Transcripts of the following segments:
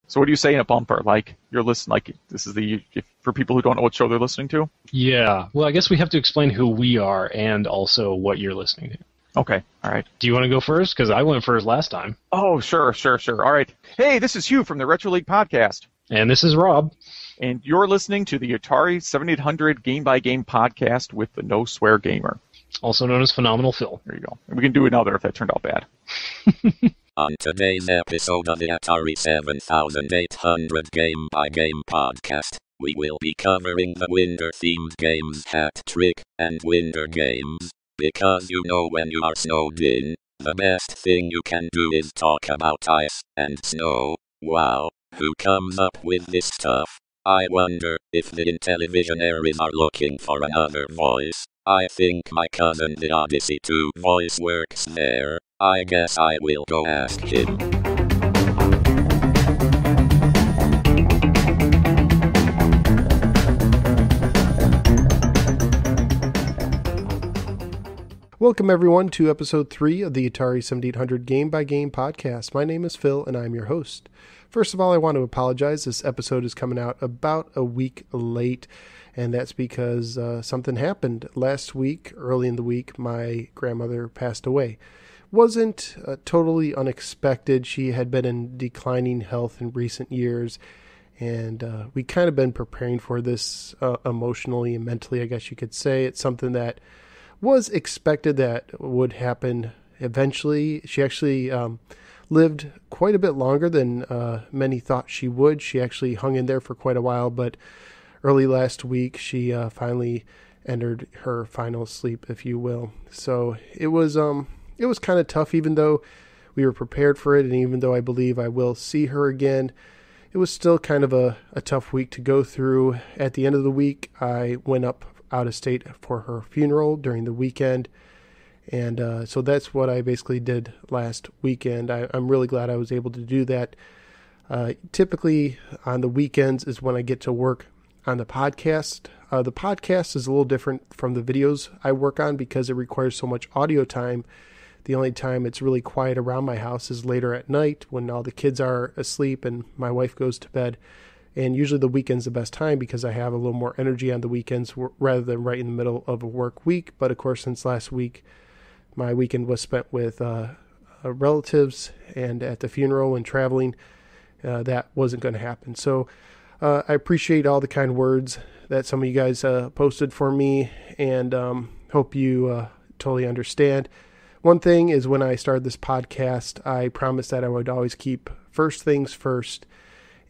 So what do you say in a bumper? Like, you're listening, like, this is for people who don't know what show they're listening to? Yeah. Well, I guess we have to explain who we are and also what you're listening to. Okay, all right. Do you want to go first? Because I went first last time. Oh, sure. All right. Hey, this is Hugh from the Retro League podcast. And this is Rob. And you're listening to the Atari 7800 Game by Game podcast with the No Swear Gamer. Also known as Phenomenal Phil. There you go. And we can do another if that turned out bad. On today's episode of the Atari 7800 Game by Game podcast, we will be covering the winter-themed games Hat Trick and Winter Games. Because you know when you are snowed in, the best thing you can do is talk about ice and snow. Wow, who comes up with this stuff? I wonder if the Intellivisionaires are looking for another voice. I think my cousin the Odyssey 2 voice works there. I guess I will go ask him. Welcome everyone to episode 3 of the Atari 7800 Game by Game podcast. My name is Phil and I'm your host. First of all, I want to apologize. This episode is coming out about a week late, and that's because something happened. Last week, early in the week, my grandmother passed away. Wasn't totally unexpected. She had been in declining health in recent years, and we kind of been preparing for this emotionally and mentally, I guess you could say. It's something that was expected that would happen eventually. She actually lived quite a bit longer than many thought she would. She actually hung in there for quite a while, but early last week she finally entered her final sleep, if you will. So it was kind of tough, even though we were prepared for it, and even though I believe I will see her again. It was still kind of a tough week to go through. At the end of the week, I went up out of state for her funeral during the weekend. And so that's what I basically did last weekend. I'm really glad I was able to do that. Typically on the weekends is when I get to work on the podcast. The podcast is a little different from the videos I work on because it requires so much audio time. The only time it's really quiet around my house is later at night when all the kids are asleep and my wife goes to bed. And usually the weekend's the best time because I have a little more energy on the weekends rather than right in the middle of a work week. But of course, since last week, my weekend was spent with relatives and at the funeral and traveling. That wasn't going to happen. So I appreciate all the kind words that some of you guys posted for me, and hope you totally understand. One thing is, when I started this podcast, I promised that I would always keep first things first.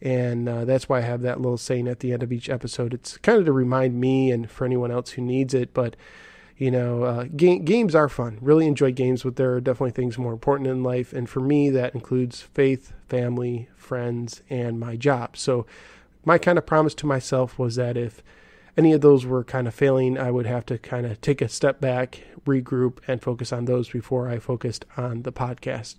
And that's why I have that little saying at the end of each episode. It's kind of to remind me and for anyone else who needs it. But, you know, games are fun. Really enjoy games, but there are definitely things more important in life. And for me, that includes faith, family, friends, and my job. So my kind of promise to myself was that if any of those were kind of failing, I would have to kind of take a step back, regroup, and focus on those before I focused on the podcast.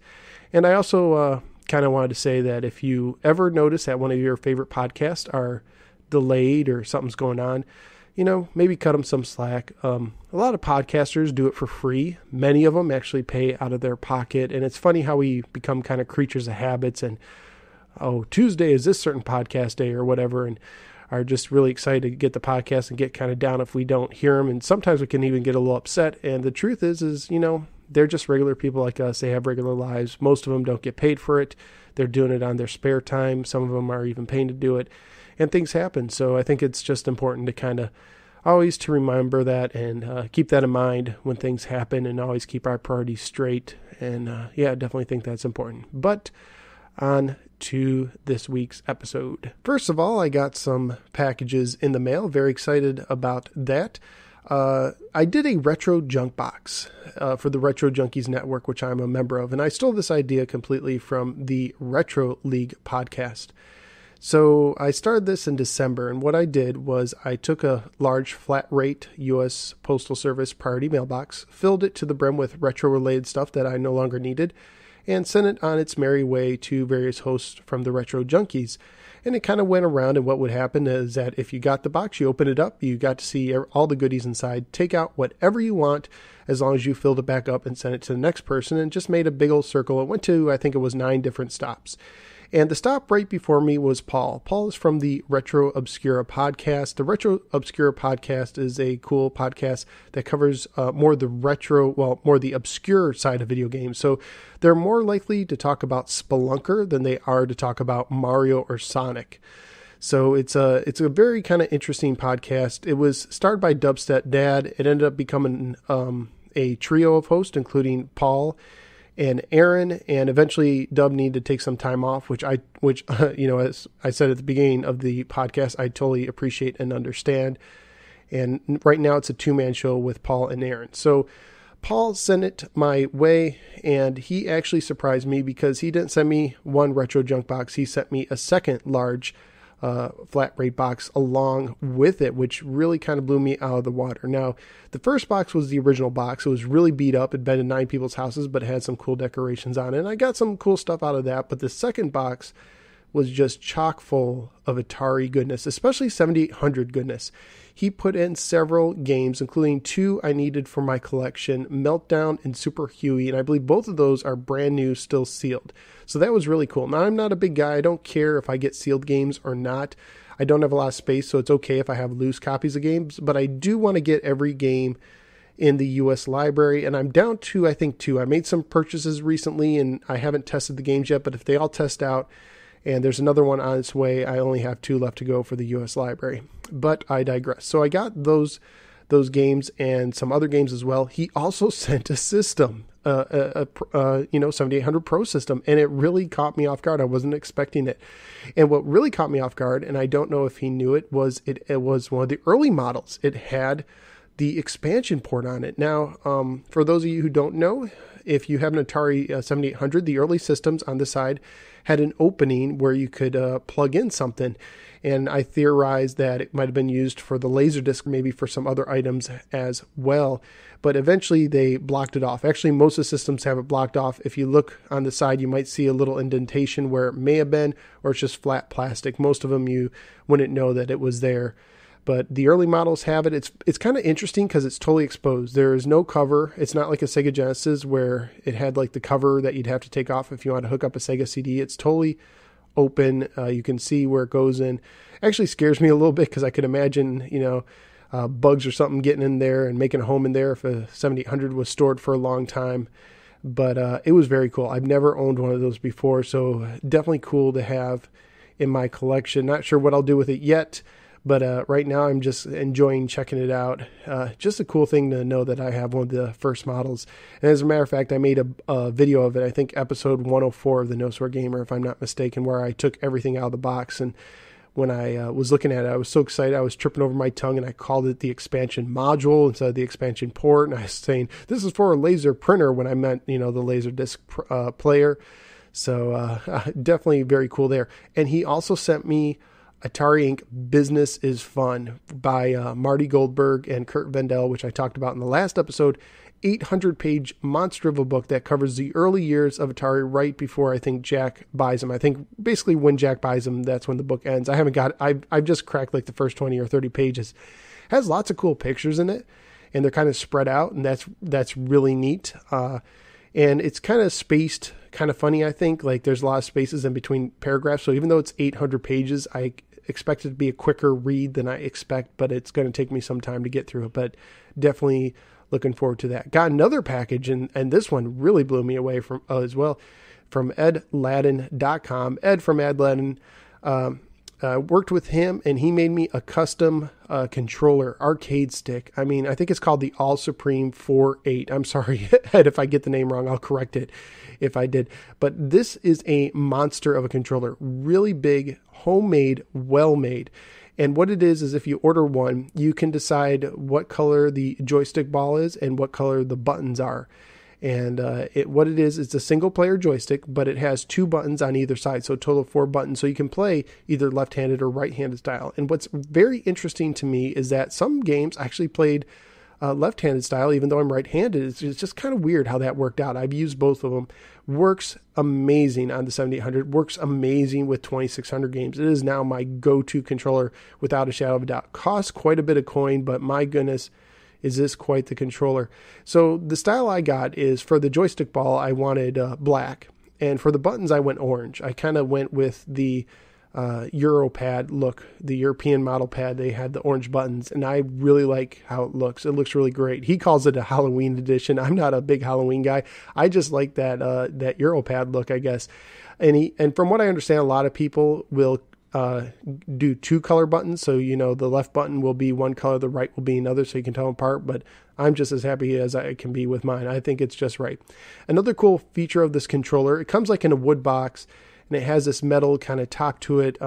And I also kind of wanted to say that if you ever notice that one of your favorite podcasts are delayed or something's going on, you know, maybe cut them some slack. A lot of podcasters do it for free. Many of them actually pay out of their pocket. And it's funny how we become kind of creatures of habits and, oh, Tuesday is this certain podcast day or whatever, and are just really excited to get the podcast and get kind of down if we don't hear them. And sometimes we can even get a little upset. And the truth is, you know, they're just regular people like us. They have regular lives. Most of them don't get paid for it. They're doing it on their spare time. Some of them are even paying to do it. And things happen. So I think it's just important to kind of always to remember that and keep that in mind when things happen, and always keep our priorities straight. And yeah, I definitely think that's important. But on to this week's episode. First of all, I got some packages in the mail. Very excited about that. I did a retro junk box for the Retro Junkies Network, which I'm a member of, and I stole this idea completely from the Retro League podcast. So I started this in December, and what I did was I took a large flat rate U.S. Postal Service priority mailbox, filled it to the brim with retro-related stuff that I no longer needed, and sent it on its merry way to various hosts from the Retro Junkies. And it kind of went around, and what would happen is that if you got the box, you open it up, you got to see all the goodies inside, take out whatever you want, as long as you filled it back up and sent it to the next person, and just made a big old circle. It went to, I think it was 9 different stops. And the stop right before me was Paul. Paul is from the Retro Obscura podcast. The Retro Obscura podcast is a cool podcast that covers more the obscure side of video games. So they're more likely to talk about Spelunker than they are to talk about Mario or Sonic. So it's a very kind of interesting podcast. It was started by Dubstep Dad. It ended up becoming a trio of hosts, including Paul and Aaron, and eventually Dub needed to take some time off, which as I said at the beginning of the podcast, I totally appreciate and understand. And right now it's a two-man show with Paul and Aaron. So Paul sent it my way, and he actually surprised me because he didn't send me one retro junk box. He sent me a second large flat rate box along with it, which really kind of blew me out of the water. Now, the first box was the original box. It was really beat up. It'd been in 9 people's houses, but it had some cool decorations on it. And I got some cool stuff out of that. But the second box was just chock full of Atari goodness, especially 7800 goodness. He put in several games, including 2 I needed for my collection, Meltdown and Super Huey, and I believe both of those are brand new, still sealed. So that was really cool. Now, I'm not a big guy. I don't care if I get sealed games or not. I don't have a lot of space, so it's okay if I have loose copies of games, but I do want to get every game in the U.S. library, and I'm down to, I think, 2. I made some purchases recently, and I haven't tested the games yet, but if they all test out, and there's another one on its way, I only have 2 left to go for the U.S. library. But I digress. So I got those games and some other games as well. He also sent a system, 7800 Pro system, and it really caught me off guard. I wasn't expecting it. And what really caught me off guard, and I don't know if he knew it, was it was one of the early models. It had the expansion port on it. Now, for those of you who don't know, if you have an Atari 7800, the early systems on the side had an opening where you could plug in something. And I theorized that it might have been used for the Laserdisc, maybe for some other items as well. But eventually they blocked it off. Actually, most of the systems have it blocked off. If you look on the side, you might see a little indentation where it may have been, or it's just flat plastic. Most of them you wouldn't know that it was there. But the early models have it. It's kind of interesting because it's totally exposed. There is no cover. It's not like a Sega Genesis where it had like the cover that you'd have to take off if you want to hook up a Sega CD. It's totally open. You can see where it goes in. Actually scares me a little bit because I could imagine, bugs or something getting in there and making a home in there if a 7800 was stored for a long time. But it was very cool. I've never owned one of those before, so definitely cool to have in my collection. Not sure what I'll do with it yet, but right now I'm just enjoying checking it out. Just a cool thing to know that I have one of the first models. And as a matter of fact, I made a video of it, I think episode 104 of the No Swear Gamer, if I'm not mistaken, where I took everything out of the box. And when I was looking at it, I was so excited. I was tripping over my tongue, and I called it the expansion module instead of the expansion port. And I was saying, this is for a laser printer when I meant, the Laserdisc player. So definitely very cool there. And he also sent me Atari Inc. Business is Fun by Marty Goldberg and Kurt Vendel, which I talked about in the last episode. 800-page monster of a book that covers the early years of Atari right before I think Jack buys them. I think basically when Jack buys them, that's when the book ends. I've just cracked like the first 20 or 30 pages. It has lots of cool pictures in it, and they're kind of spread out, and that's really neat. And it's kind of spaced, kind of funny, I think. Like there's a lot of spaces in between paragraphs. So even though it's 800 pages, I expect it to be a quicker read than I expect, but it's going to take me some time to get through it. But definitely looking forward to that. Got another package, and this one really blew me away from as well, from edladden.com. Ed from Edladden, worked with him, and he made me a custom controller, arcade stick. I mean, I think it's called the All Supreme 4.8. I'm sorry, Ed, if I get the name wrong, I'll correct it if I did. But this is a monster of a controller. Really big, homemade, well-made. And what it is if you order one, you can decide what color the joystick ball is and what color the buttons are. And what it is, it's a single player joystick, but it has 2 buttons on either side. So a total of 4 buttons. So you can play either left-handed or right-handed style. And what's very interesting to me is that some games actually played left-handed style, even though I'm right-handed. It's just kind of weird how that worked out. I've used both of them. Works amazing on the 7800. Works amazing with 2600 games. It is now my go-to controller without a shadow of a doubt. Costs quite a bit of coin, but my goodness, is this quite the controller. So the style I got is for the joystick ball, I wanted black. And for the buttons, I went orange. I kind of went with the Europad look, the European model pad. They had the orange buttons, and I really like how it looks. It looks really great. He calls it a Halloween edition. I'm not a big Halloween guy. I just like that Europad look, I guess. And from what I understand, a lot of people will do 2 color buttons. So, the left button will be one color, the right will be another, so you can tell them apart. But I'm just as happy as I can be with mine. I think it's just right. Another cool feature of this controller, it comes like in a wood box, and it has this metal kind of top to it.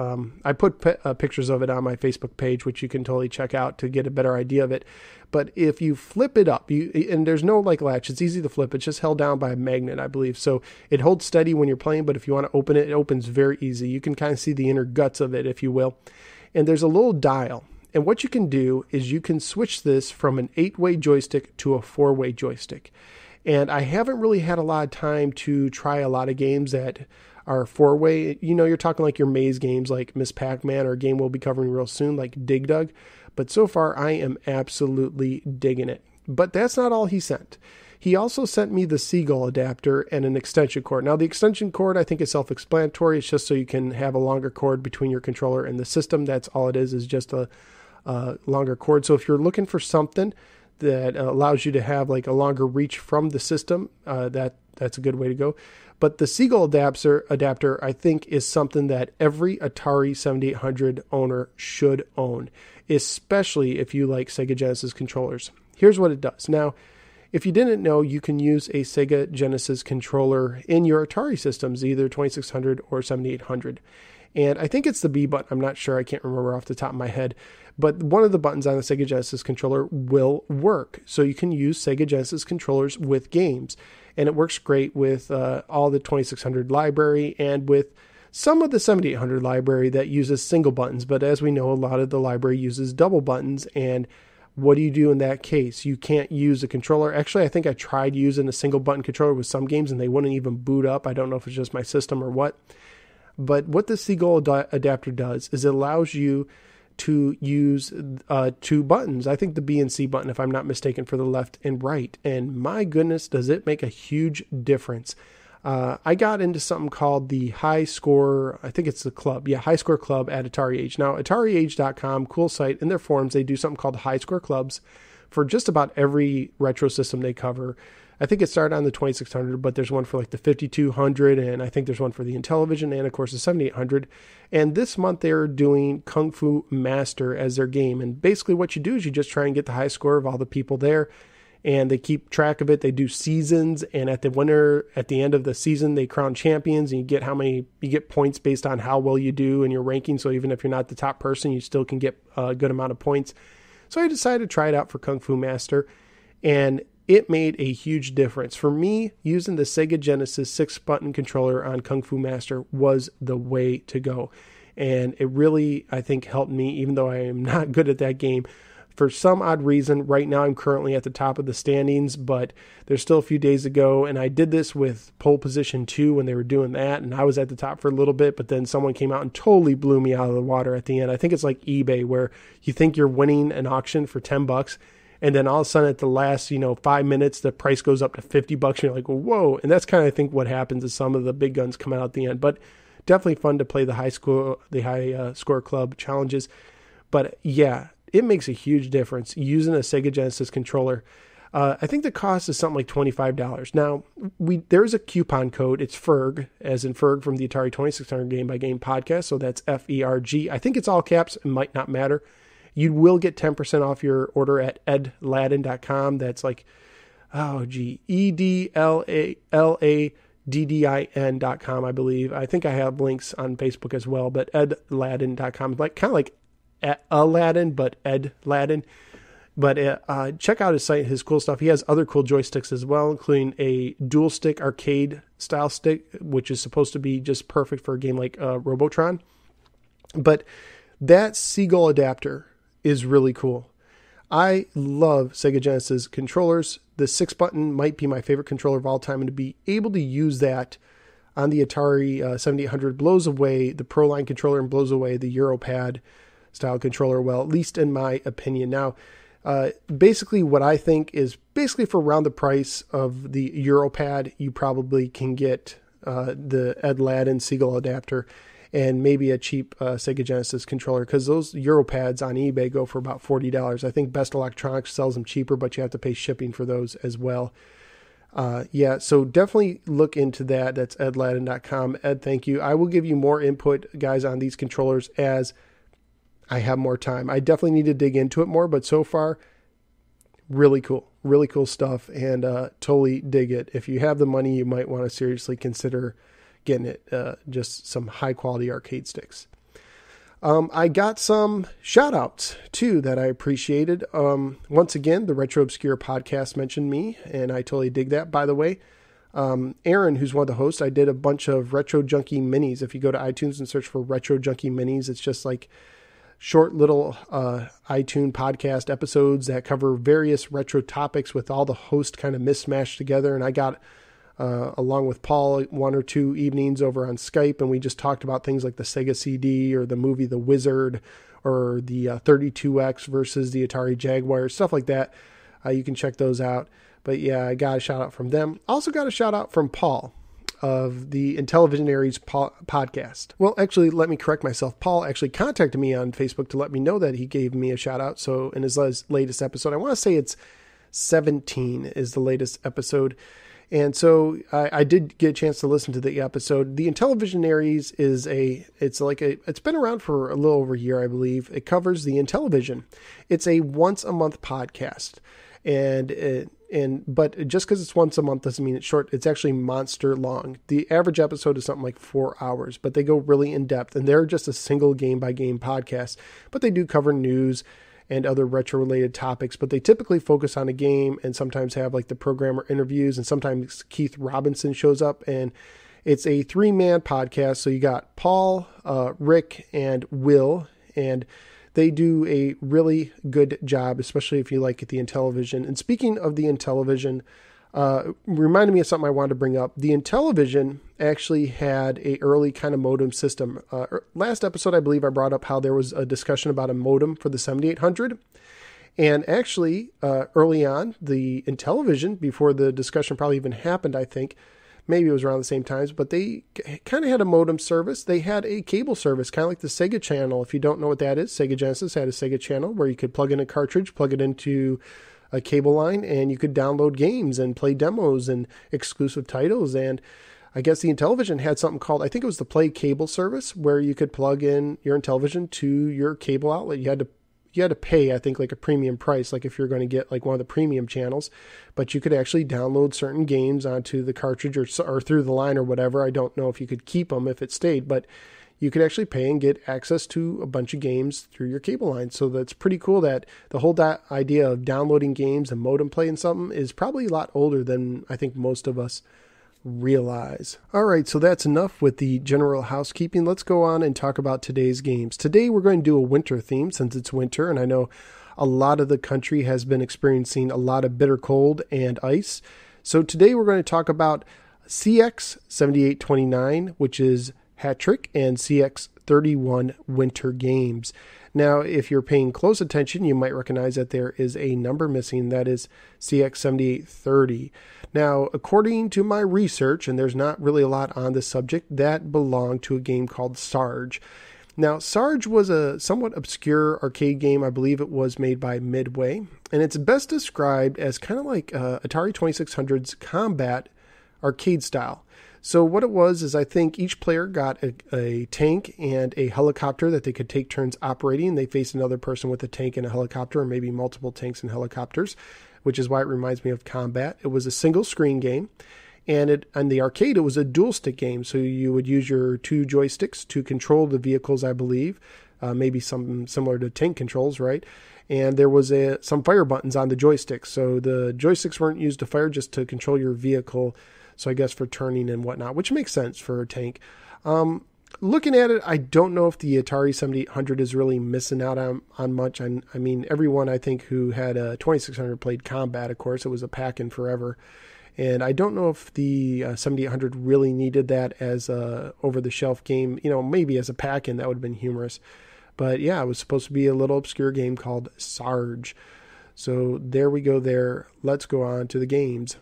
I put pictures of it on my Facebook page, which you can totally check out to get a better idea of it. But if you flip it up, and there's no latch, it's easy to flip. It's just held down by a magnet, I believe. So it holds steady when you're playing, but if you want to open it, it opens very easy. You can kind of see the inner guts of it, if you will. And there's a little dial. And what you can do is you can switch this from an 8-way joystick to a 4-way joystick. And I haven't really had a lot of time to try a lot of games that are 4-way. You're talking like your maze games like Miss Pac-Man, or a game we'll be covering real soon like Dig Dug. But so far, I am absolutely digging it. But that's not all he sent. He also sent me the Seagull adapter and an extension cord. Now, the extension cord, I think, is self-explanatory. It's just so you can have a longer cord between your controller and the system. That's all it is just a longer cord. So if you're looking for something that allows you to have like a longer reach from the system, that's a good way to go. But the Seagull adapter, I think, is something that every Atari 7800 owner should own, especially if you like Sega Genesis controllers. Here's what it does. Now, if you didn't know, you can use a Sega Genesis controller in your Atari systems, either 2600 or 7800. And I think it's the B button. I'm not sure. I can't remember off the top of my head. But one of the buttons on the Sega Genesis controller will work. So you can use Sega Genesis controllers with games. And it works great with all the 2600 library and with some of the 7800 library that uses single buttons. But as we know, a lot of the library uses double buttons. And what do you do in that case? You can't use a controller. Actually, I think I tried using a single button controller with some games and they wouldn't even boot up. I don't know if it's just my system or what. But what the Seagull adapter does is it allows you to use 2 buttons. I think the B and C button, if I'm not mistaken, for the left and right. And my goodness, does it make a huge difference. I got into something called the High Score, I think it's the club. Yeah, High Score Club at Atari Age. Now, AtariAge.com, cool site. In their forums, they do something called High Score Clubs for just about every retro system they cover. I think it started on the 2600, but there's one for like the 5200, and I think there's one for the Intellivision, and of course the 7800. And this month they're doing Kung Fu Master as their game. And basically what you do is you just try and get the high score of all the people there, and they keep track of it. They do seasons, and at the end of the season, they crown champions, and you get points based on how well you do in your ranking. So even if you're not the top person, you still can get a good amount of points. So I decided to try it out for Kung Fu Master, and it made a huge difference. For me, using the Sega Genesis 6-button controller on Kung Fu Master was the way to go. And it really, I think, helped me, even though I am not good at that game. For some odd reason, right now I'm currently at the top of the standings, but there's still a few days to go. And I did this with Pole Position 2 when they were doing that, and I was at the top for a little bit, but then someone came out and totally blew me out of the water at the end. I think it's like eBay, where you think you're winning an auction for $10, and then all of a sudden at the last, 5 minutes, the price goes up to $50 and you're like, whoa. And that's kind of, I think, what happens is some of the big guns come out at the end. But definitely fun to play the high score club challenges. But yeah, it makes a huge difference using a Sega Genesis controller. I think the cost is something like $25. Now, there's a coupon code. It's FERG, as in Ferg from the Atari 2600 Game by Game podcast. So that's FERG. I think it's all caps. It might not matter. You will get 10% off your order at edladin.com. That's like, EDLADDIN.com, I believe. I think I have links on Facebook as well, but edladin.com, kind of like Aladdin, but Edladin. But check out his site, his cool stuff. He has other cool joysticks as well, including a dual stick arcade style stick, which is supposed to be just perfect for a game like Robotron. But that Seagull adapter is really cool. I love Sega Genesis controllers. The 6-button might be my favorite controller of all time, and to be able to use that on the Atari 7800 blows away the Pro Line controller and blows away the Europad style controller, well, at least in my opinion. Now, basically what I think is basically for around the price of the Europad, you probably can get the Ed Ladd Siegel adapter, and maybe a cheap Sega Genesis controller, because those Europads on eBay go for about $40. I think Best Electronics sells them cheaper, but you have to pay shipping for those as well. So definitely look into that. That's edladden.com. Ed, thank you. I will give you more input, guys, on these controllers as I have more time. I definitely need to dig into it more, but so far, really cool stuff, and totally dig it. If you have the money, you might want to seriously consider getting it, just some high quality arcade sticks. I got some shout outs too that I appreciated. Once again, the Retro Obscura podcast mentioned me, and I totally dig that. By the way, Aaron, who's one of the hosts, I did a bunch of Retro Junkie minis. If you go to iTunes and search for Retro Junkie minis, it's just like short little iTunes podcast episodes that cover various retro topics with all the hosts kind of mismatched together. And I got along with Paul, 1 or 2 evenings over on Skype, and we just talked about things like the Sega CD or the movie The Wizard or the 32X versus the Atari Jaguar, stuff like that. You can check those out. But yeah, I got a shout out from them. Also got a shout out from Paul of the Intellivisionaires podcast. Well, actually, let me correct myself. Paul actually contacted me on Facebook to let me know that he gave me a shout out. So in his latest episode, I want to say it's 17 is the latest episode. And so I did get a chance to listen to the episode. The Intellivisionaires it's been around for a little over a year, I believe. It covers the Intellivision. It's a once a month podcast. But just because it's once a month doesn't mean it's short. It's actually monster long. The average episode is something like 4 hours, but they go really in depth, and they're just a single game by game podcast, but they do cover news and other retro related topics, but they typically focus on a game and sometimes have like the programmer interviews, and sometimes Keith Robinson shows up, and it's a 3-man podcast. So you got Paul, Rick, and Will, and they do a really good job, especially if you like the Intellivision. And speaking of the Intellivision, reminded me of something I wanted to bring up. The Intellivision actually had a early kind of modem system. Last episode, I believe I brought up how there was a discussion about a modem for the 7800. And actually, early on, the Intellivision, before the discussion probably even happened, I think, maybe it was around the same times, but they kind of had a modem service. They had a cable service, kind of like the Sega channel. If you don't know what that is, Sega Genesis had a Sega channel where you could plug in a cartridge, plug it into a cable line, and you could download games and play demos and exclusive titles. And I guess the Intellivision had something called, I think it was the Play Cable service, where you could plug in your Intellivision to your cable outlet. You had to pay, I think, like a premium price, like if you're going to get like one of the premium channels, but you could actually download certain games onto the cartridge or through the line or whatever. I don't know if you could keep them if it stayed, but you could actually pay and get access to a bunch of games through your cable line. So that's pretty cool that the whole idea of downloading games and modem playing something is probably a lot older than I think most of us realize. All right, so that's enough with the general housekeeping. Let's go on and talk about today's games. Today we're going to do a winter theme since it's winter, and I know a lot of the country has been experiencing a lot of bitter cold and ice. So today we're going to talk about CX7829, which is Hat Trick, and CX31 Winter Games. Now, if you're paying close attention, you might recognize that there is a number missing. That is CX7830. Now, according to my research, and there's not really a lot on this subject, that belonged to a game called Sarge. Now, Sarge was a somewhat obscure arcade game. I believe it was made by Midway, and it's best described as kind of like Atari 2600's combat arcade style. So what it was is I think each player got a tank and a helicopter that they could take turns operating. They faced another person with a tank and a helicopter, or maybe multiple tanks and helicopters, which is why it reminds me of Combat. It was a single screen game, and on the arcade, it was a dual stick game. So you would use your 2 joysticks to control the vehicles, I believe, maybe some similar to tank controls, right? And there was some fire buttons on the joysticks. So the joysticks weren't used to fire, just to control your vehicle. So I guess for turning and whatnot, which makes sense for a tank. Looking at it, I don't know if the Atari 7800 is really missing out on much. I mean, everyone I think who had a 2600 played Combat, of course. It was a pack-in forever. And I don't know if the 7800 really needed that as a over-the-shelf game. You know, maybe as a pack-in, that would have been humorous. But yeah, it was supposed to be a little obscure game called Sarge. So there we go there. Let's go on to the games.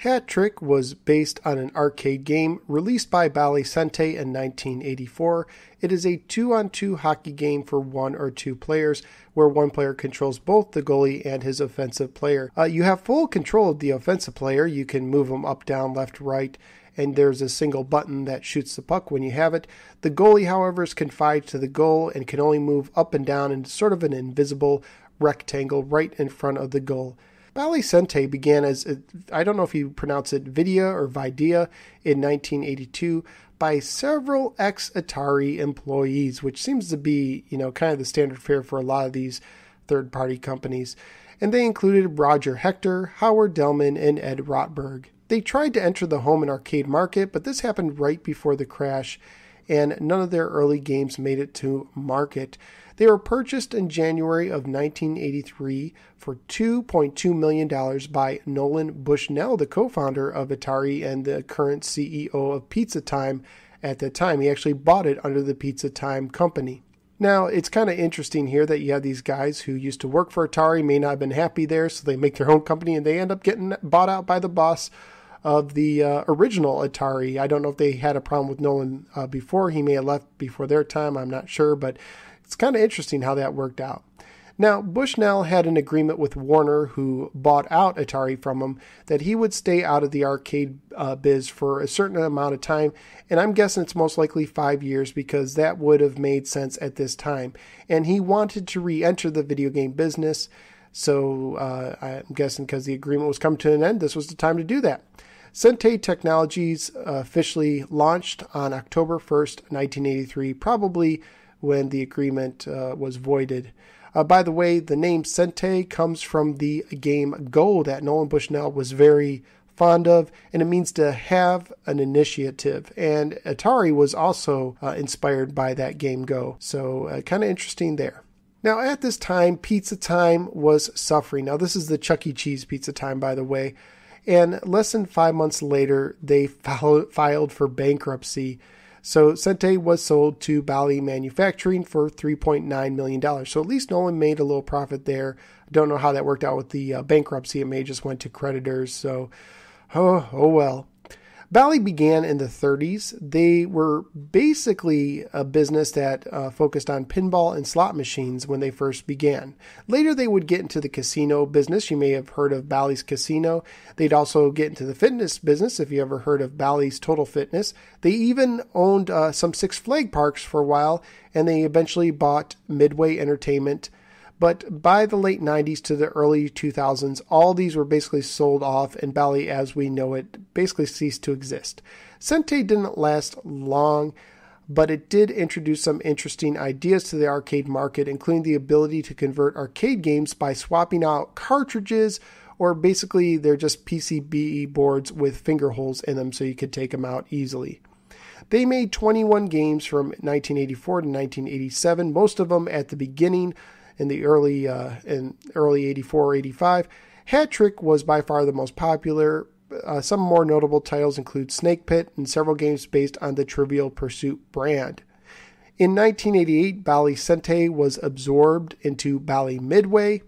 Hat Trick was based on an arcade game released by Bally Sente in 1984. It is a 2-on-2 hockey game for 1 or 2 players, where one player controls both the goalie and his offensive player. You have full control of the offensive player. You can move him up, down, left, right, and there's a single button that shoots the puck when you have it. The goalie, however, is confined to the goal and can only move up and down in sort of an invisible rectangle right in front of the goal. Bally Sente began as, I don't know if you pronounce it Vidya or Vidya, in 1982 by several ex-Atari employees, which seems to be, kind of the standard fare for a lot of these third-party companies. And they included Roger Hector, Howard Delman, and Ed Rotberg. They tried to enter the home and arcade market, but this happened right before the crash, and none of their early games made it to market. They were purchased in January of 1983 for $2.2 million by Nolan Bushnell, the co-founder of Atari and the current CEO of Pizza Time at the time. He actually bought it under the Pizza Time company. Now, it's kind of interesting here that you have these guys who used to work for Atari, may not have been happy there, so they make their own company, and they end up getting bought out by the boss of the original Atari. I don't know if they had a problem with Nolan before. He may have left before their time. I'm not sure, but it's kind of interesting how that worked out. Now, Bushnell had an agreement with Warner, who bought out Atari from him, that he would stay out of the arcade biz for a certain amount of time, and I'm guessing it's most likely 5 years because that would have made sense at this time. And he wanted to re-enter the video game business, so I'm guessing because the agreement was coming to an end, this was the time to do that. Sente Technologies officially launched on October 1st, 1983, probably when the agreement was voided. By the way, the name Sente comes from the game Go that Nolan Bushnell was very fond of, and it means to have an initiative. And Atari was also inspired by that game Go. So kind of interesting there. Now, at this time, Pizza Time was suffering. Now, this is the Chuck E. Cheese Pizza Time, by the way. And less than 5 months later, they filed for bankruptcy. So Sente was sold to Bally Manufacturing for $3.9 million. So at least Nolan made a little profit there. I don't know how that worked out with the bankruptcy. It may just went to creditors. So, oh well. Bally began in the 30s. They were basically a business that focused on pinball and slot machines when they first began. Later, they would get into the casino business. You may have heard of Bally's Casino. They'd also get into the fitness business, if you ever heard of Bally's Total Fitness. They even owned some Six Flag parks for a while, and they eventually bought Midway Entertainment. But by the late 90s to the early 2000s, all these were basically sold off, and Bally, as we know it, basically ceased to exist. Sente didn't last long, but it did introduce some interesting ideas to the arcade market, including the ability to convert arcade games by swapping out cartridges, or basically they're just PCB boards with finger holes in them so you could take them out easily. They made 21 games from 1984 to 1987, most of them at the beginning in the early 84, 85. Hat Trick was by far the most popular. Some more notable titles include Snake Pit and several games based on the Trivial Pursuit brand. In 1988, Bally Sente was absorbed into Bally Midway,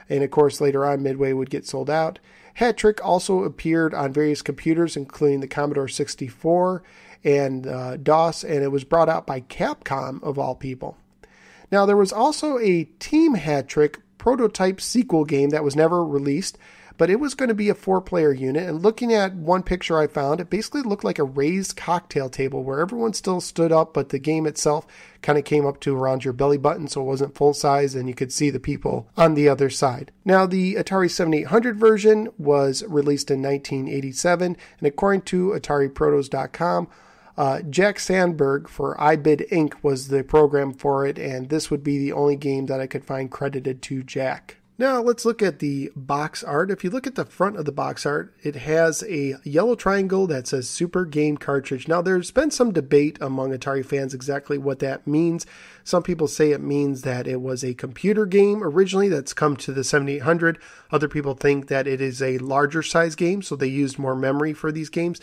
and of course later on Midway would get sold out. Hat Trick also appeared on various computers, including the Commodore 64 and DOS, and it was brought out by Capcom, of all people. Now, there was also a Team Hat Trick prototype sequel game that was never released, but it was going to be a 4-player unit. And looking at one picture I found, it basically looked like a raised cocktail table where everyone still stood up, but the game itself kind of came up to around your belly button, so it wasn't full size, and you could see the people on the other side. Now, the Atari 7800 version was released in 1987, and according to AtariProtos.com, Jack Sandberg for iBid Inc. was the program for it, and this would be the only game that I could find credited to Jack. Now let's look at the box art. If you look at the front of the box art, it has a yellow triangle that says Super Game Cartridge. Now there's been some debate among Atari fans exactly what that means. Some people say it means that it was a computer game originally that's come to the 7800. Other people think that it is a larger size game, so they used more memory for these games.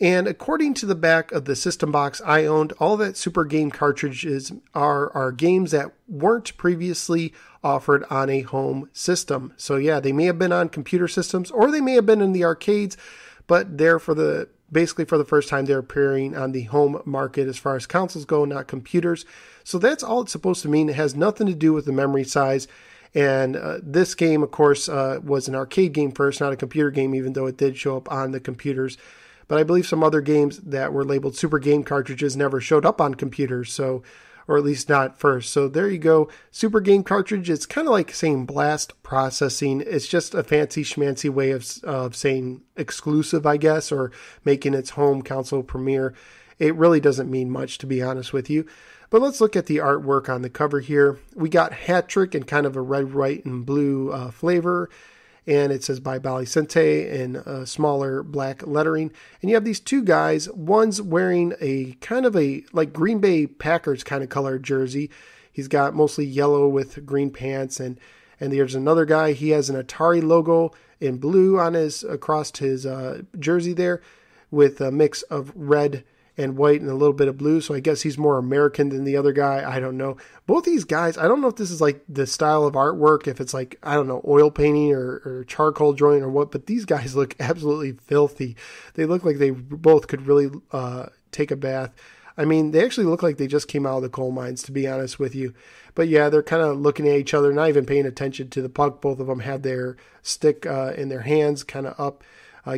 And according to the back of the system box I owned, all that Super Game cartridges are games that weren't previously offered on a home system. So yeah, they may have been on computer systems or they may have been in the arcades, but they're basically for the first time they're appearing on the home market as far as consoles go, not computers. So that's all it's supposed to mean. It has nothing to do with the memory size. And this game, of course, was an arcade game first, not a computer game, even though it did show up on the computers. But I believe some other games that were labeled Super Game cartridges never showed up on computers, or at least not first. So there you go. Super Game cartridge. It's kind of like saying blast processing. It's just a fancy schmancy way of saying exclusive, I guess, or making its home console premiere. It really doesn't mean much, to be honest with you. But let's look at the artwork on the cover here. We got Hat Trick in kind of a red, white, and blue flavor. And it says by Balicente in smaller black lettering. And you have these two guys. One's wearing a kind of a like Green Bay Packers kind of color jersey. He's got mostly yellow with green pants. And there's another guy. He has an Atari logo in blue on across his jersey there with a mix of red and white and a little bit of blue. So I guess he's more American than the other guy. I don't know. Both these guys, I don't know if this is like the style of artwork, if it's like, I don't know, oil painting or charcoal drawing or what, but these guys look absolutely filthy. They look like they both could really take a bath. I mean, they actually look like they just came out of the coal mines, to be honest with you. But yeah, they're kind of looking at each other, not even paying attention to the puck. Both of them have their stick in their hands kind of up.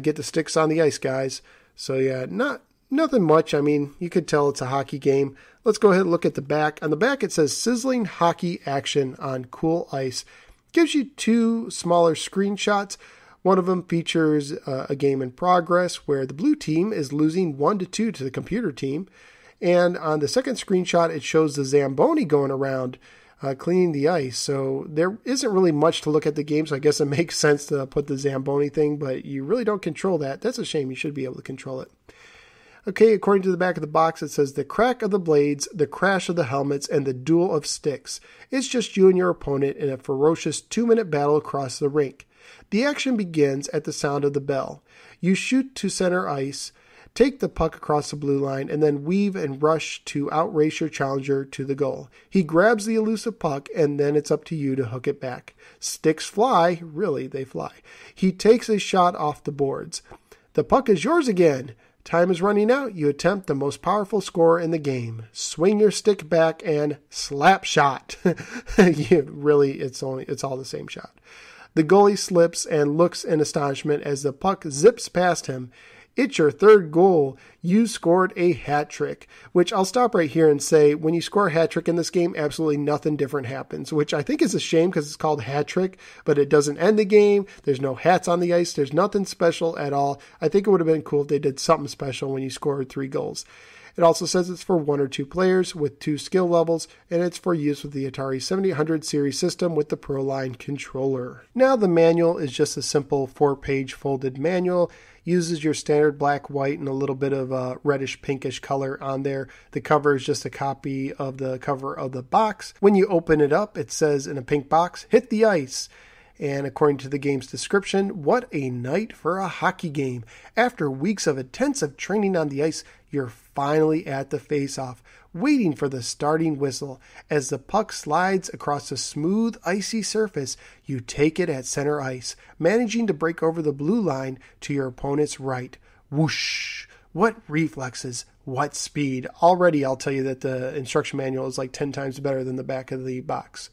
Get the sticks on the ice, guys. So yeah, nothing much. I mean, you could tell it's a hockey game. Let's go ahead and look at the back. On the back, it says sizzling hockey action on cool ice. Gives you two smaller screenshots. One of them features a game in progress where the blue team is losing 1-2 to the computer team. And on the second screenshot, it shows the Zamboni going around cleaning the ice. So there isn't really much to look at the game, so I guess it makes sense to put the Zamboni thing, but you really don't control that. That's a shame. You should be able to control it. Okay, according to the back of the box, it says the crack of the blades, the crash of the helmets, and the duel of sticks. It's just you and your opponent in a ferocious 2-minute battle across the rink. The action begins at the sound of the bell. You shoot to center ice, take the puck across the blue line, and then weave and rush to outrace your challenger to the goal. He grabs the elusive puck, and then it's up to you to hook it back. Sticks fly. Really, they fly. He takes a shot off the boards. The puck is yours again. Time is running out. You attempt the most powerful scorer in the game. Swing your stick back and slap shot. It's all the same shot. The goalie slips and looks in astonishment as the puck zips past him. It's your third goal. You scored a hat trick, which I'll stop right here and say when you score a hat trick in this game, absolutely nothing different happens, which I think is a shame because it's called hat trick, but it doesn't end the game. There's no hats on the ice. There's nothing special at all. I think it would have been cool if they did something special when you scored 3 goals. It also says it's for 1 or 2 players with 2 skill levels, and it's for use with the Atari 7800 series system with the ProLine controller. Now the manual is just a simple 4-page folded manual. Uses your standard black, white, and a little bit of a reddish pinkish color on there. The cover is just a copy of the cover of the box. When you open it up, it says in a pink box, hit the ice. And according to the game's description, what a night for a hockey game. After weeks of intensive training on the ice, you're finally at the face-off, waiting for the starting whistle. As the puck slides across a smooth, icy surface, you take it at center ice, managing to break over the blue line to your opponent's right. Whoosh! What reflexes, what speed. Already I'll tell you that the instruction manual is like 10 times better than the back of the box.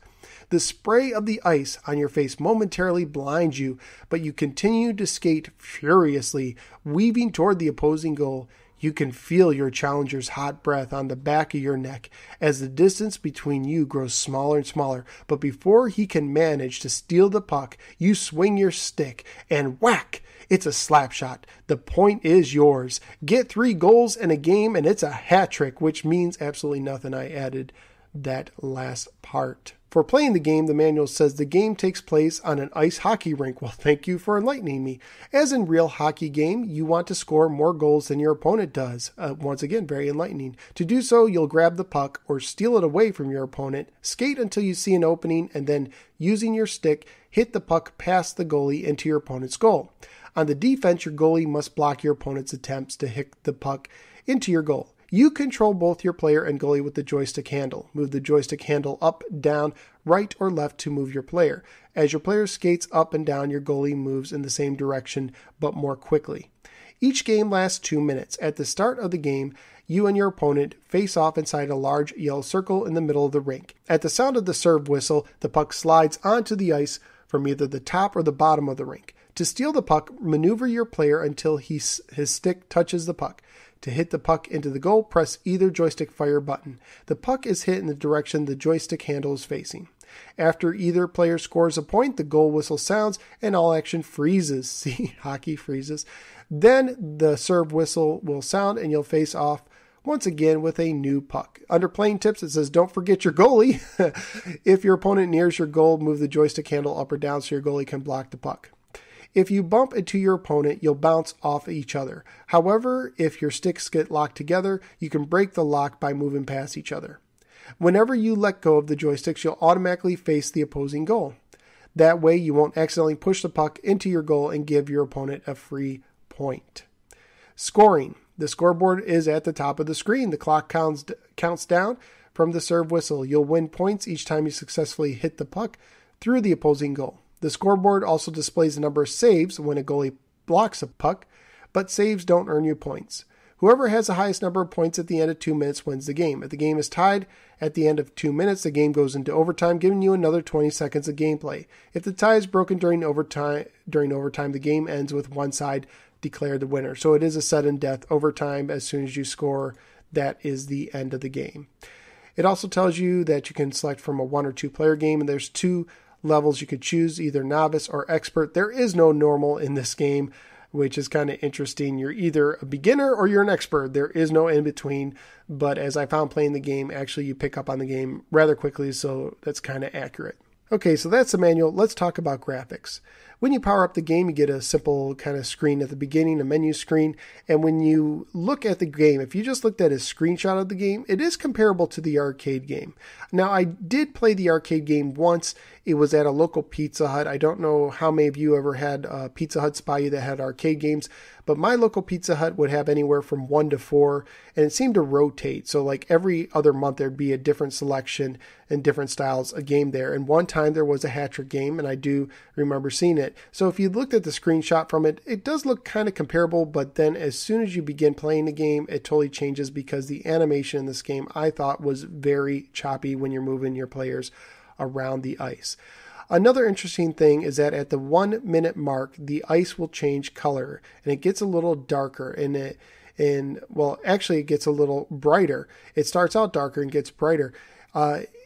The spray of the ice on your face momentarily blinds you, but you continue to skate furiously, weaving toward the opposing goal. You can feel your challenger's hot breath on the back of your neck as the distance between you grows smaller and smaller. But before he can manage to steal the puck, you swing your stick and whack! It's a slap shot. The point is yours. Get 3 goals in a game and it's a hat trick, which means absolutely nothing. I added that last part. For playing the game, the manual says the game takes place on an ice hockey rink. Well, thank you for enlightening me. As in real hockey game, you want to score more goals than your opponent does. Once again, very enlightening. To do so, you'll grab the puck or steal it away from your opponent, skate until you see an opening, and then, using your stick, hit the puck past the goalie into your opponent's goal. On the defense, your goalie must block your opponent's attempts to hit the puck into your goal. You control both your player and goalie with the joystick handle. Move the joystick handle up, down, right, or left to move your player. As your player skates up and down, your goalie moves in the same direction, but more quickly. Each game lasts 2 minutes. At the start of the game, you and your opponent face off inside a large yellow circle in the middle of the rink. At the sound of the serve whistle, the puck slides onto the ice from either the top or the bottom of the rink. To steal the puck, maneuver your player until his stick touches the puck. To hit the puck into the goal, press either joystick fire button. The puck is hit in the direction the joystick handle is facing. After either player scores a point, the goal whistle sounds and all action freezes. See, hockey freezes. Then the serve whistle will sound and you'll face off once again with a new puck. Under playing tips, it says don't forget your goalie. If your opponent nears your goal, move the joystick handle up or down so your goalie can block the puck. If you bump into your opponent, you'll bounce off each other. However, if your sticks get locked together, you can break the lock by moving past each other. Whenever you let go of the joysticks, you'll automatically face the opposing goal. That way, you won't accidentally push the puck into your goal and give your opponent a free point. Scoring. The scoreboard is at the top of the screen. The clock counts down from the serve whistle. You'll win points each time you successfully hit the puck through the opposing goal. The scoreboard also displays the number of saves when a goalie blocks a puck, but saves don't earn you points. Whoever has the highest number of points at the end of 2 minutes wins the game. If the game is tied at the end of 2 minutes, the game goes into overtime, giving you another 20 seconds of gameplay. If the tie is broken during overtime, the game ends with one side declared the winner. So it is a sudden death overtime. As soon as you score, that is the end of the game. It also tells you that you can select from a 1 or 2 player game, and there's 2 levels you could choose, either novice or expert. There is no normal in this game, which is kind of interesting. You're either a beginner or you're an expert. There is no in between, but as I found playing the game, actually you pick up on the game rather quickly, so that's kind of accurate. Okay, so that's the manual. Let's talk about graphics. When you power up the game, you get a simple kind of screen at the beginning, a menu screen. And when you look at the game, if you just looked at a screenshot of the game, it is comparable to the arcade game. Now, I did play the arcade game once. It was at a local Pizza Hut. I don't know how many of you ever had Pizza Huts by you that had arcade games, but my local Pizza Hut would have anywhere from 1 to 4, and it seemed to rotate. So like every other month, there'd be a different selection and different styles of game there. And one time there was a hat-trick game, and I do remember seeing it. So if you looked at the screenshot from it, it does look kind of comparable, but then as soon as you begin playing the game, it totally changes because the animation in this game I thought was very choppy when you're moving your players around the ice. Another interesting thing is that at the 1 minute mark, the ice will change color and it gets a little darker it gets a little brighter. It starts out darker and gets brighter.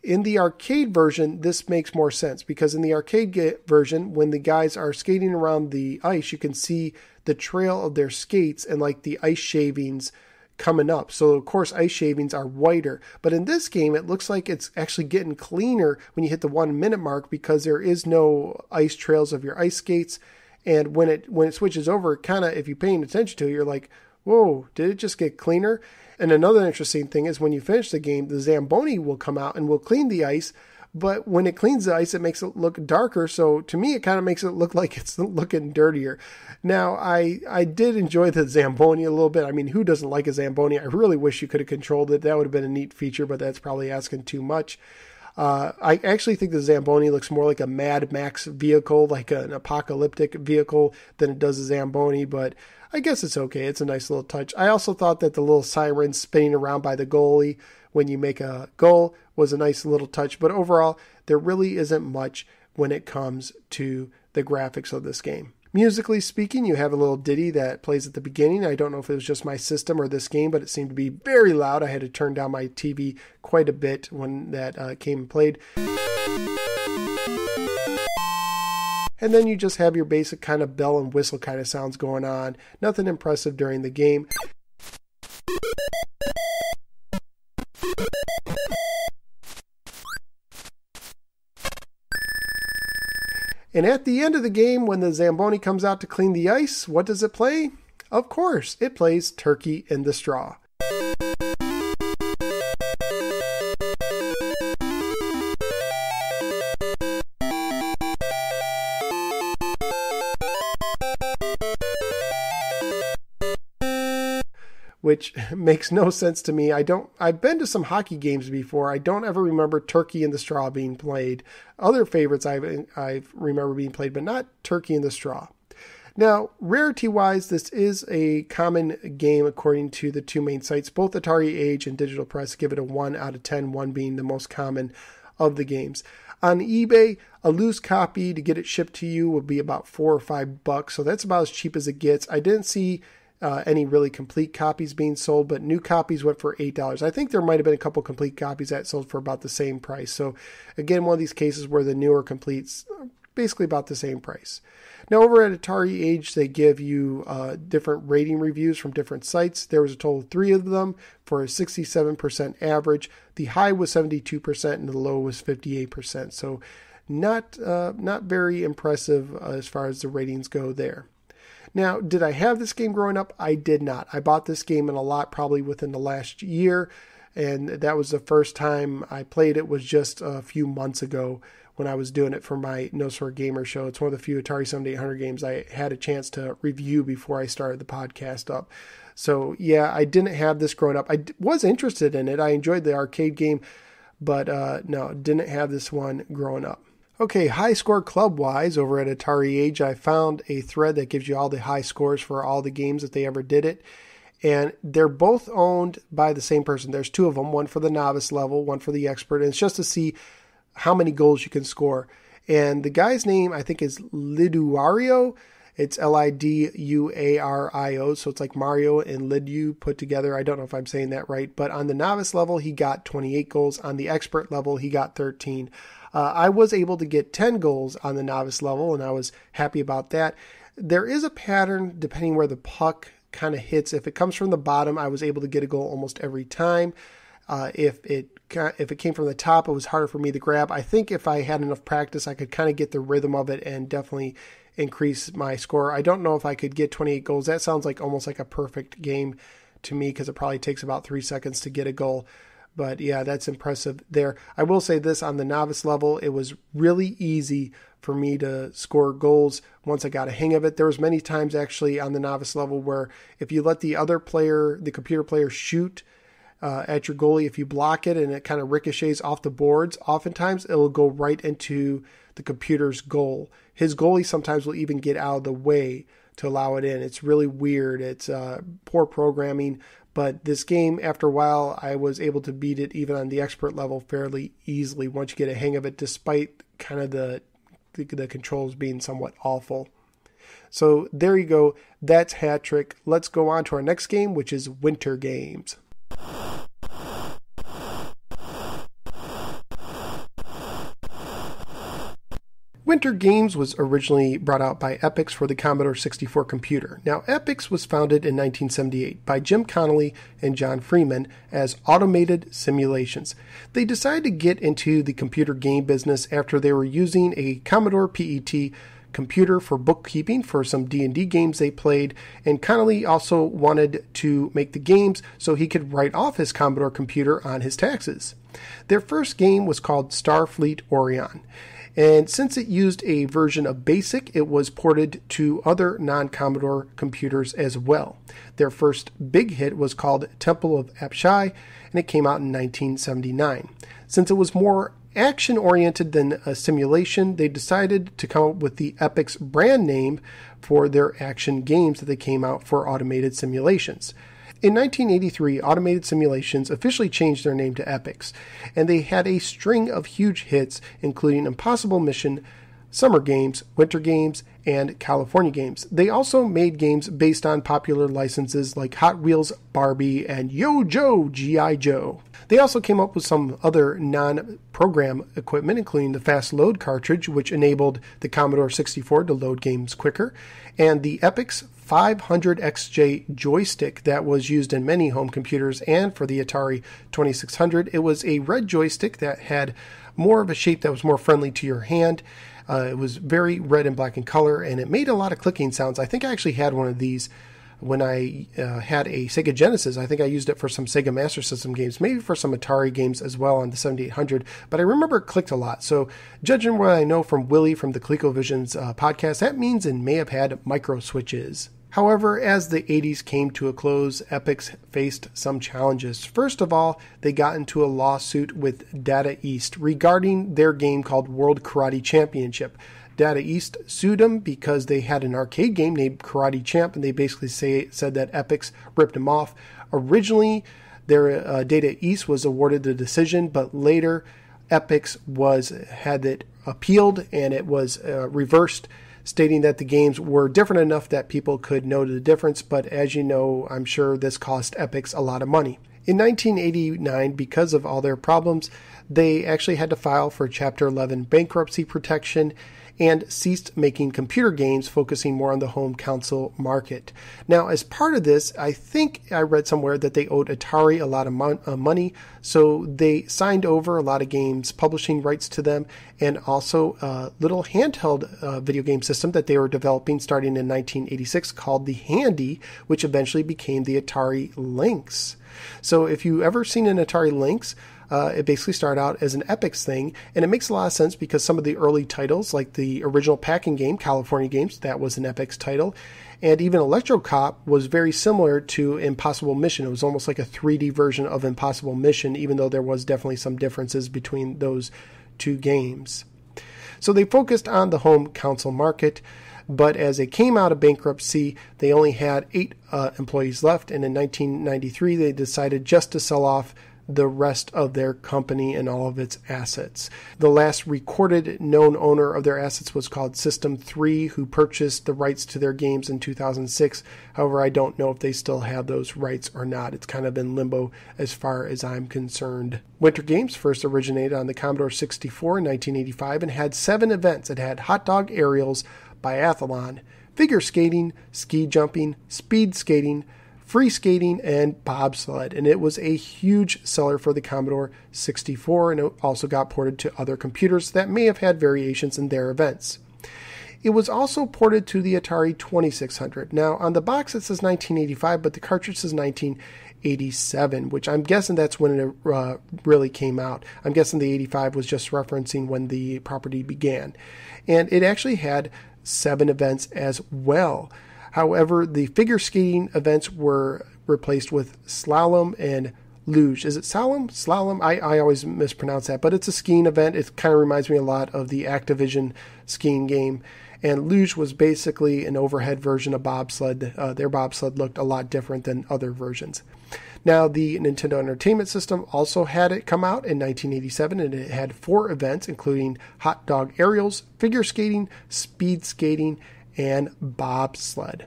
In the arcade version, this makes more sense because in the arcade version, when the guys are skating around the ice, you can see the trail of their skates and like the ice shavings coming up. So of course ice shavings are whiter, but in this game it looks like it's actually getting cleaner when you hit the 1 minute mark because there is no ice trails of your ice skates. And when it switches over, kind of, if you're paying attention to it, you're like, whoa, did it just get cleaner? And another interesting thing is when you finish the game, the Zamboni will come out and will clean the ice. But when it cleans the ice, it makes it look darker. So to me, it kind of makes it look like it's looking dirtier. Now, I did enjoy the Zamboni a little bit. I mean, who doesn't like a Zamboni? I really wish you could have controlled it. That would have been a neat feature, but that's probably asking too much. I actually think the Zamboni looks more like a Mad Max vehicle, like an apocalyptic vehicle, than it does a Zamboni, but I guess it's okay. It's a nice little touch. I also thought that the little siren spinning around by the goalie when you make a goal was a nice little touch, but overall, there really isn't much when it comes to the graphics of this game. Musically speaking, you have a little ditty that plays at the beginning. I don't know if it was just my system or this game, but it seemed to be very loud. I had to turn down my TV quite a bit when that came and played. And then you just have your basic kind of bell and whistle kind of sounds going on. Nothing impressive during the game. And at the end of the game, when the Zamboni comes out to clean the ice, what does it play? Of course, it plays Turkey in the Straw. Which makes no sense to me. I've been to some hockey games before. I don't ever remember Turkey in the Straw being played. Other favorites I remember being played, but not Turkey in the Straw. Now, rarity-wise, this is a common game according to the two main sites. Both Atari Age and Digital Press give it a 1 out of 10, 1 being the most common of the games. On eBay, a loose copy to get it shipped to you will be about $4 or $5, so that's about as cheap as it gets. I didn't see any really complete copies being sold, but new copies went for $8. I think there might have been a couple complete copies that sold for about the same price. So again, one of these cases where the newer completes basically about the same price. Now over at Atari Age, they give you different rating reviews from different sites. There was a total of 3 of them for a 67% average. The high was 72% and the low was 58%. So not very impressive as far as the ratings go there. Now, did I have this game growing up? I did not. I bought this game in a lot probably within the last year, and that was the first time I played it was just a few months ago when I was doing it for my No Swear Gamer show. It's one of the few Atari 7800 games I had a chance to review before I started the podcast up. So yeah, I didn't have this growing up. I was interested in it. I enjoyed the arcade game, but no, didn't have this one growing up. Okay, high score club-wise, over at Atari Age, I found a thread that gives you all the high scores for all the games that they ever did it. And they're both owned by the same person. There's 2 of them, one for the novice level, one for the expert. And it's just to see how many goals you can score. And the guy's name, I think, is Liduario. It's Liduario, so it's like Mario and Lidu put together. I don't know if I'm saying that right. But on the novice level, he got 28 goals. On the expert level, he got 13. I was able to get 10 goals on the novice level, and I was happy about that. There is a pattern depending where the puck kind of hits. If it comes from the bottom, I was able to get a goal almost every time. If it came from the top, it was harder for me to grab. I think if I had enough practice, I could kind of get the rhythm of it and definitely increase my score. I don't know if I could get 28 goals. That sounds like almost like a perfect game to me because it probably takes about 3 seconds to get a goal. But yeah, that's impressive there. I will say this, on the novice level, it was really easy for me to score goals once I got a hang of it. There was many times actually on the novice level where if you let the other player, the computer player, shoot at your goalie, if you block it and it kind of ricochets off the boards, oftentimes it'll go right into the computer's goal. His goalie sometimes will even get out of the way to allow it in. It's really weird. It's poor programming. But this game, after a while, I was able to beat it even on the expert level fairly easily once you get a hang of it, despite kind of the controls being somewhat awful. So there you go. That's Hat Trick. Let's go on to our next game, which is Winter Games. Winter Games was originally brought out by Epyx for the Commodore 64 computer. Now, Epyx was founded in 1978 by Jim Connolly and John Freeman as Automated Simulations. They decided to get into the computer game business after they were using a Commodore PET computer for bookkeeping for some D&D games they played, and Connolly also wanted to make the games so he could write off his Commodore computer on his taxes. Their first game was called Starfleet Orion. And since it used a version of BASIC, it was ported to other non-Commodore computers as well. Their first big hit was called Temple of Apshai, and it came out in 1979. Since it was more action-oriented than a simulation, they decided to come up with the Epyx brand name for their action games that they came out for Automated Simulations. In 1983, Automated Simulations officially changed their name to Epyx, and they had a string of huge hits, including Impossible Mission, Summer Games, Winter Games, and California Games. They also made games based on popular licenses like Hot Wheels, Barbie, and Yo Joe, G.I. Joe. They also came up with some other non-program equipment, including the Fast Load cartridge, which enabled the Commodore 64 to load games quicker, and the Epyx 500XJ joystick that was used in many home computers and for the Atari 2600. It was a red joystick that had more of a shape that was more friendly to your hand. It was very red and black in color, and it made a lot of clicking sounds. I think I actually had one of these when I had a Sega Genesis. I think I used it for some Sega Master System games, maybe for some Atari games as well on the 7800, but I remember it clicked a lot. So judging what I know from Willie from the ColecoVisions podcast, that means it may have had micro switches. However, as the 80s came to a close, Epyx faced some challenges. First of all, they got into a lawsuit with Data East regarding their game called World Karate Championship. Data East sued them because they had an arcade game named Karate Champ, and they basically said that Epix ripped them off. Originally, their Data East was awarded the decision, but later Epix had it appealed, and it was reversed, stating that the games were different enough that people could know the difference. But as you know, I'm sure this cost Epix a lot of money. In 1989, because of all their problems, they actually had to file for Chapter 11 bankruptcy protection and ceased making computer games, focusing more on the home console market. Now, as part of this, I think I read somewhere that they owed Atari a lot of money, so they signed over a lot of games, publishing rights to them, and also a little handheld video game system that they were developing starting in 1986 called the Handy, which eventually became the Atari Lynx. So if you ever seen an Atari Lynx, it basically started out as an Epix thing, and it makes a lot of sense because some of the early titles, like the original Packing game, California Games, that was an Epix title, and even Electro Cop was very similar to Impossible Mission. It was almost like a 3D version of Impossible Mission, even though there was definitely some differences between those two games. So they focused on the home console market, but as they came out of bankruptcy, they only had 8 employees left, and in 1993 they decided just to sell off the rest of their company and all of its assets. The last recorded known owner of their assets was called System 3, who purchased the rights to their games in 2006. However, I don't know if they still have those rights or not. It's kind of in limbo as far as I'm concerned. Winter Games first originated on the Commodore 64 in 1985 and had 7 events. It had hot dog aerials, biathlon, figure skating, ski jumping, speed skating, free skating, and bobsled, and it was a huge seller for the Commodore 64, and it also got ported to other computers that may have had variations in their events. It was also ported to the Atari 2600. Now, on the box it says 1985, but the cartridge says 1987, which I'm guessing that's when it really came out. I'm guessing the 85 was just referencing when the property began. And it actually had 7 events as well. However, the figure skating events were replaced with slalom and luge. Is it slalom? I always mispronounce that, but it's a skiing event. It kind of reminds me a lot of the Activision skiing game. And luge was basically an overhead version of bobsled. Their bobsled looked a lot different than other versions. Now, the Nintendo Entertainment System also had it come out in 1987, and it had 4 events, including hot dog aerials, figure skating, speed skating, and bobsled.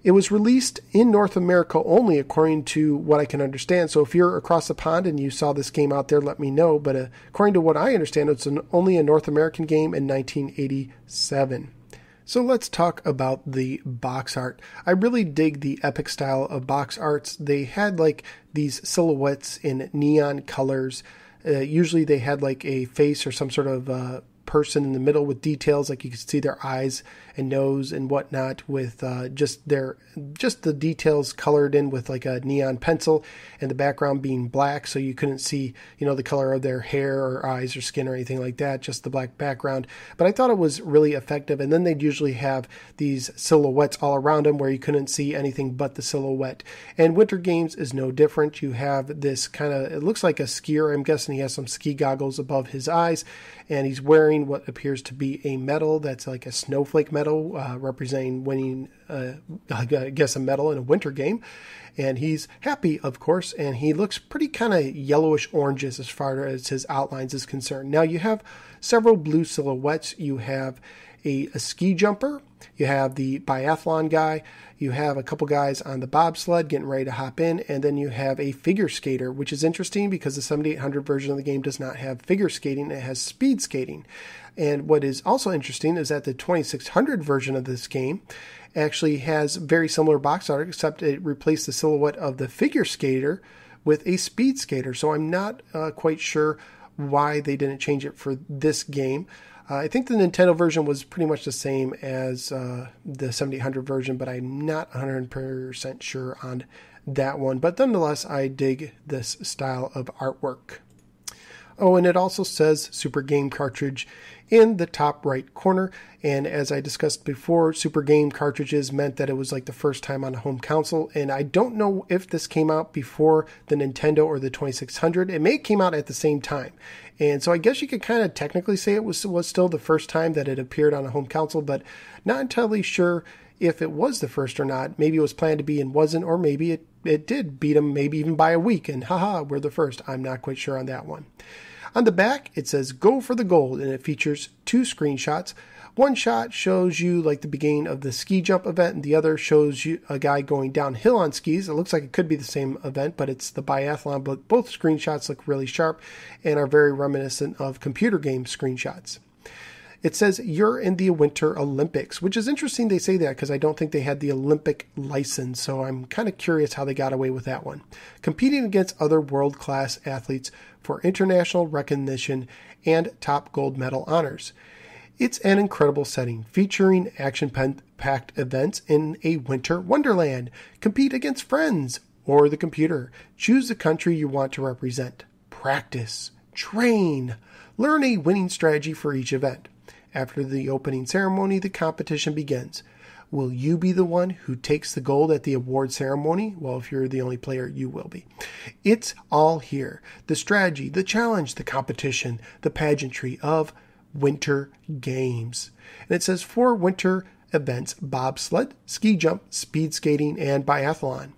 It was released in North America only, according to what I can understand. So if you're across the pond and you saw this game out there, let me know. But according to what I understand, it's only a North American game in 1987. So let's talk about the box art. I really dig the Epix style of box arts. They had like these silhouettes in neon colors. Usually they had like a face or some sort of person in the middle with details, like you could see their eyes and nose and whatnot, with just the details colored in with like a neon pencil, and the background being black, so you couldn't see the color of their hair or eyes or skin or anything like that, just the black background. But I thought it was really effective. And then they'd usually have these silhouettes all around them where you couldn't see anything but the silhouette. And Winter Games is no different. You have this kind of, it looks like a skier. I'm guessing he has some ski goggles above his eyes, and he's wearing what appears to be a medal that's like a snowflake medal, representing winning, I guess, a medal in a winter game. And he's happy, of course, and he looks pretty kind of yellowish oranges as far as his outlines is concerned. Now, you have several blue silhouettes. You have a ski jumper. You have the biathlon guy. You have a couple guys on the bobsled getting ready to hop in. And then you have a figure skater, which is interesting because the 7800 version of the game does not have figure skating. It has speed skating. And what is also interesting is that the 2600 version of this game actually has very similar box art, except it replaced the silhouette of the figure skater with a speed skater. So I'm not quite sure why they didn't change it for this game. I think the Nintendo version was pretty much the same as the 7800 version, but I'm not 100% sure on that one. But nonetheless, I dig this style of artwork. Oh, and it also says Super Game Cartridge in the top right corner. And as I discussed before, Super Game cartridges meant that it was like the first time on a home console. And I don't know if this came out before the Nintendo or the 2600. It may have came out at the same time. And so I guess you could kind of technically say it was still the first time that it appeared on a home console, but not entirely sure if it was the first or not. Maybe it was planned to be and wasn't, or maybe it did beat them, maybe even by a week, and haha, we're the first. I'm not quite sure on that one. On the back, it says go for the gold, and it features 2 screenshots. One shot shows you like the beginning of the ski jump event, and the other shows you a guy going downhill on skis. It looks like it could be the same event, but it's the biathlon. But both screenshots look really sharp and are very reminiscent of computer game screenshots. It says you're in the Winter Olympics, which is interesting they say that because I don't think they had the Olympic license, so I'm kind of curious how they got away with that one. Competing against other world-class athletes for international recognition and top gold medal honors. It's an incredible setting, featuring action-packed events in a winter wonderland. Compete against friends or the computer. Choose the country you want to represent. Practice. Train. Learn a winning strategy for each event. After the opening ceremony, the competition begins. Will you be the one who takes the gold at the award ceremony? Well, if you're the only player, you will be. It's all here. The strategy, the challenge, the competition, the pageantry of Winter Games. And it says 4 winter events: bobsled, ski jump, speed skating, and biathlon.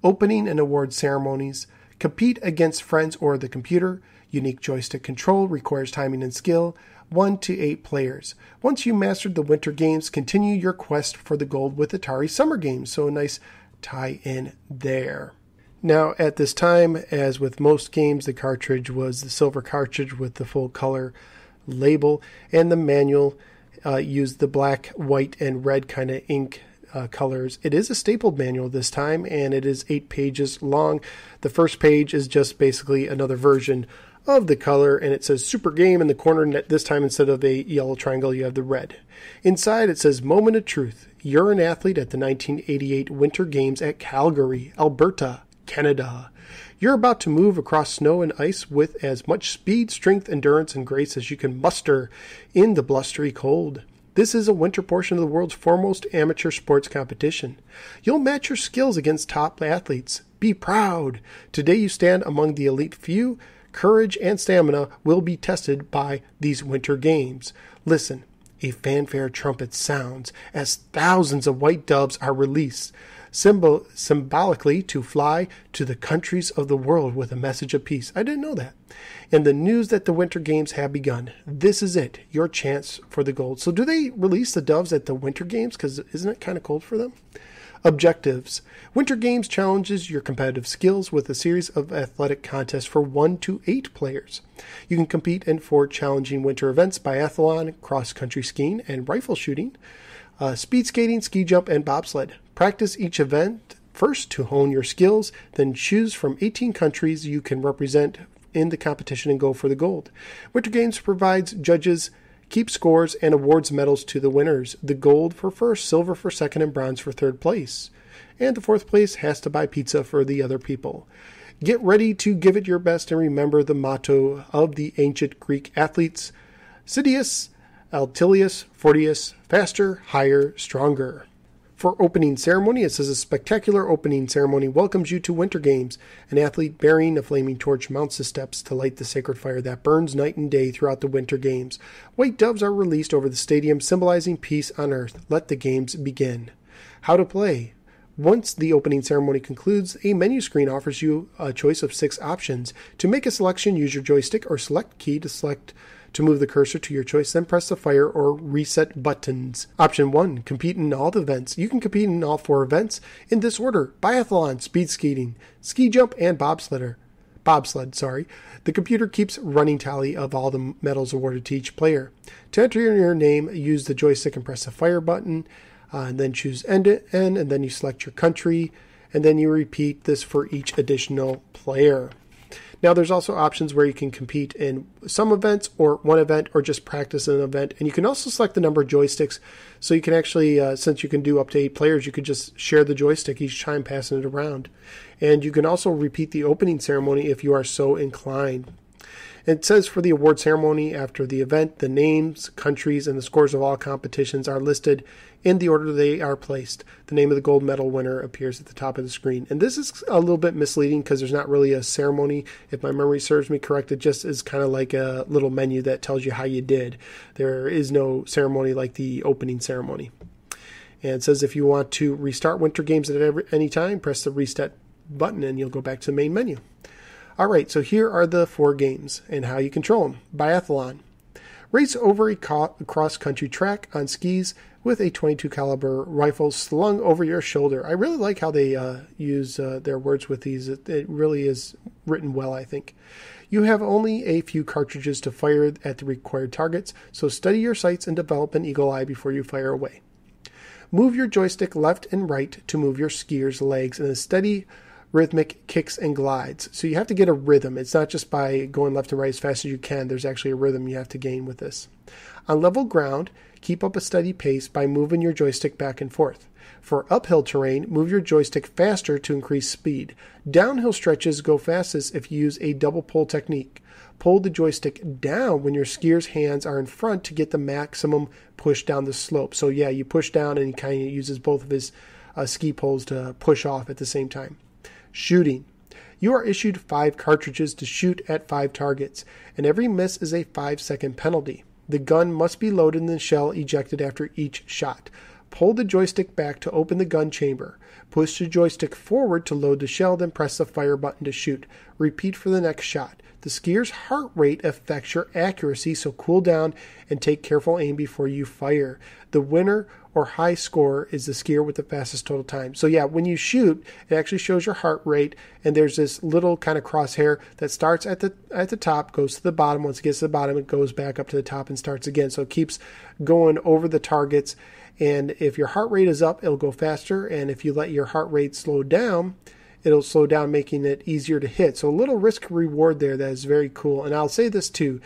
Opening and award ceremonies. Compete against friends or the computer. Unique joystick control requires timing and skill. 1 to 8 players. Once you mastered the Winter Games, continue your quest for the gold with Atari Summer Games. So a nice tie-in there. Now, at this time, as with most games, the cartridge was the silver cartridge with the full color label, and the manual used the black, white, and red kind of ink colors. It is a stapled manual this time, and it is 8 pages long. The first page is just basically another version of the color, and it says Super Game in the corner. This time, instead of a yellow triangle, you have the red. Inside, it says Moment of Truth. You're an athlete at the 1988 Winter Games at Calgary, Alberta, Canada. You're about to move across snow and ice with as much speed, strength, endurance, and grace as you can muster in the blustery cold. This is a winter portion of the world's foremost amateur sports competition. You'll match your skills against top athletes. Be proud. Today you stand among the elite few. Courage and stamina will be tested by these Winter Games. Listen, a fanfare trumpet sounds as thousands of white doves are released, symbolically to fly to the countries of the world with a message of peace. I didn't know that. And the news that the Winter Games have begun. This is it, your chance for the gold. So do they release the doves at the Winter Games? Because isn't it kind of cold for them? Objectives. Winter Games challenges your competitive skills with a series of athletic contests for 1 to 8 players. You can compete in 4 challenging winter events: biathlon, cross-country skiing, and rifle shooting, speed skating, ski jump, and bobsled. Practice each event first to hone your skills, then choose from 18 countries you can represent in the competition and go for the gold. Winter Games provides judges keep scores and awards medals to the winners. The gold for first, silver for second, and bronze for third place. And the fourth place has to buy pizza for the other people. Get ready to give it your best and remember the motto of the ancient Greek athletes: Citius, Altilius, Fortius, faster, higher, stronger. For opening ceremony, it says a spectacular opening ceremony welcomes you to Winter Games. An athlete bearing a flaming torch mounts the steps to light the sacred fire that burns night and day throughout the Winter Games. White doves are released over the stadium, symbolizing peace on earth. Let the games begin. How to play. Once the opening ceremony concludes, a menu screen offers you a choice of 6 options. To make a selection, use your joystick or select key to move the cursor to your choice, then press the fire or reset buttons. Option 1, compete in all the events. You can compete in all 4 events in this order: biathlon, speed skating, ski jump, and bobsled. The computer keeps running tally of all the medals awarded to each player. To enter your name, use the joystick and press the fire button, and then choose end, and then you select your country, and then you repeat this for each additional player. Now, there's also options where you can compete in some events or one event or just practice an event. And you can also select the number of joysticks. So you can actually, since you can do up to 8 players, you could just share the joystick each time, passing it around. And you can also repeat the opening ceremony if you are so inclined. It says for the award ceremony after the event, the names, countries, and the scores of all competitions are listed in the order they are placed. The name of the gold medal winner appears at the top of the screen. And this is a little bit misleading because there's not really a ceremony. If my memory serves me correct, it just is kind of like a little menu that tells you how you did. There is no ceremony like the opening ceremony. And it says if you want to restart Winter Games at any time, press the reset button and you'll go back to the main menu. All right, so here are the 4 games and how you control them. Biathlon. Race over a cross-country track on skis with a .22 caliber rifle slung over your shoulder. I really like how they use their words with these. It really is written well, I think. You have only a few cartridges to fire at the required targets, so study your sights and develop an eagle eye before you fire away. Move your joystick left and right to move your skier's legs in a steady rhythmic kicks and glides. So you have to get a rhythm. It's not just by going left and right as fast as you can. There's actually a rhythm you have to gain with this. On level ground, keep up a steady pace by moving your joystick back and forth. For uphill terrain, move your joystick faster to increase speed. Downhill stretches go fastest if you use a double pull technique. Pull the joystick down when your skier's hands are in front to get the maximum push down the slope. So yeah, you push down and he kind of uses both of his ski poles to push off at the same time. Shooting. You are issued 5 cartridges to shoot at 5 targets, and every miss is a 5-second penalty. The gun must be loaded and the shell ejected after each shot. Pull the joystick back to open the gun chamber. Push the joystick forward to load the shell, then press the fire button to shoot. Repeat for the next shot. The skier's heart rate affects your accuracy, so cool down and take careful aim before you fire. The winner or high score is the skier with the fastest total time. So yeah, when you shoot, it actually shows your heart rate, and there's this little kind of crosshair that starts at the top, goes to the bottom. Once it gets to the bottom, it goes back up to the top and starts again. So it keeps going over the targets, and if your heart rate is up, it'll go faster, and if you let your heart rate slow down, it'll slow down, making it easier to hit. So a little risk reward there that is very cool. And I'll say this too,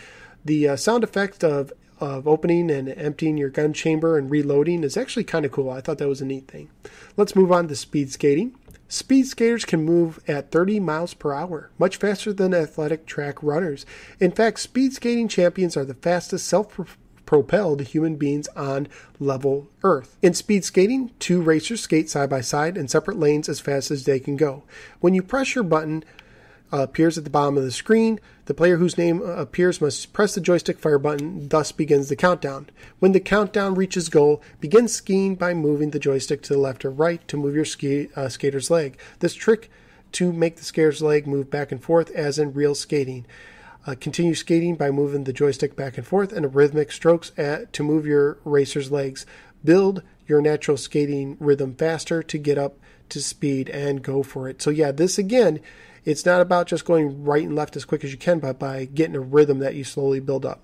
the sound effect of opening and emptying your gun chamber and reloading is actually kind of cool. I thought that was a neat thing. Let's move on to speed skating. Speed skaters can move at 30 miles per hour, much faster than athletic track runners. In fact, speed skating champions are the fastest self-propelled human beings on level Earth. In speed skating, 2 racers skate side by side in separate lanes as fast as they can go. When you press your button, appears at the bottom of the screen. The player whose name appears must press the joystick fire button, thus begins the countdown. When the countdown reaches goal, begin skiing by moving the joystick to the left or right to move your skater's leg. This trick to make the skater's leg move back and forth as in real skating. Continue skating by moving the joystick back and forth in rhythmic strokes to move your racer's legs. Build your natural skating rhythm faster to get up to speed and go for it. So yeah, this again, it's not about just going right and left as quick as you can, but by getting a rhythm that you slowly build up.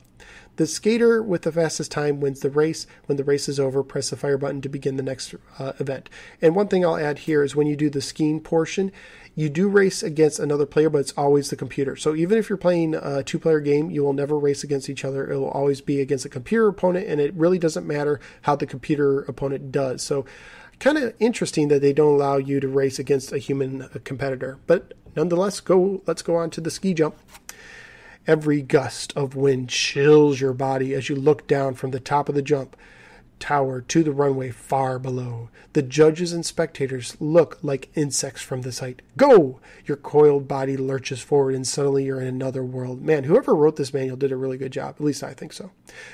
The skater with the fastest time wins the race. When the race is over, press the fire button to begin the next event. And one thing I'll add here is when you do the skiing portion, you do race against another player, but it's always the computer. So even if you're playing a 2-player game, you will never race against each other. It will always be against a computer opponent, and it really doesn't matter how the computer opponent does. So kind of interesting that they don't allow you to race against a human competitor. But nonetheless, let's go on to the ski jump. Every gust of wind chills your body as you look down from the top of the jump tower to the runway far below. The judges and spectators look like insects from this height. Go! Your coiled body lurches forward and suddenly you're in another world. Man, whoever wrote this manual did a really good job. At least I think so.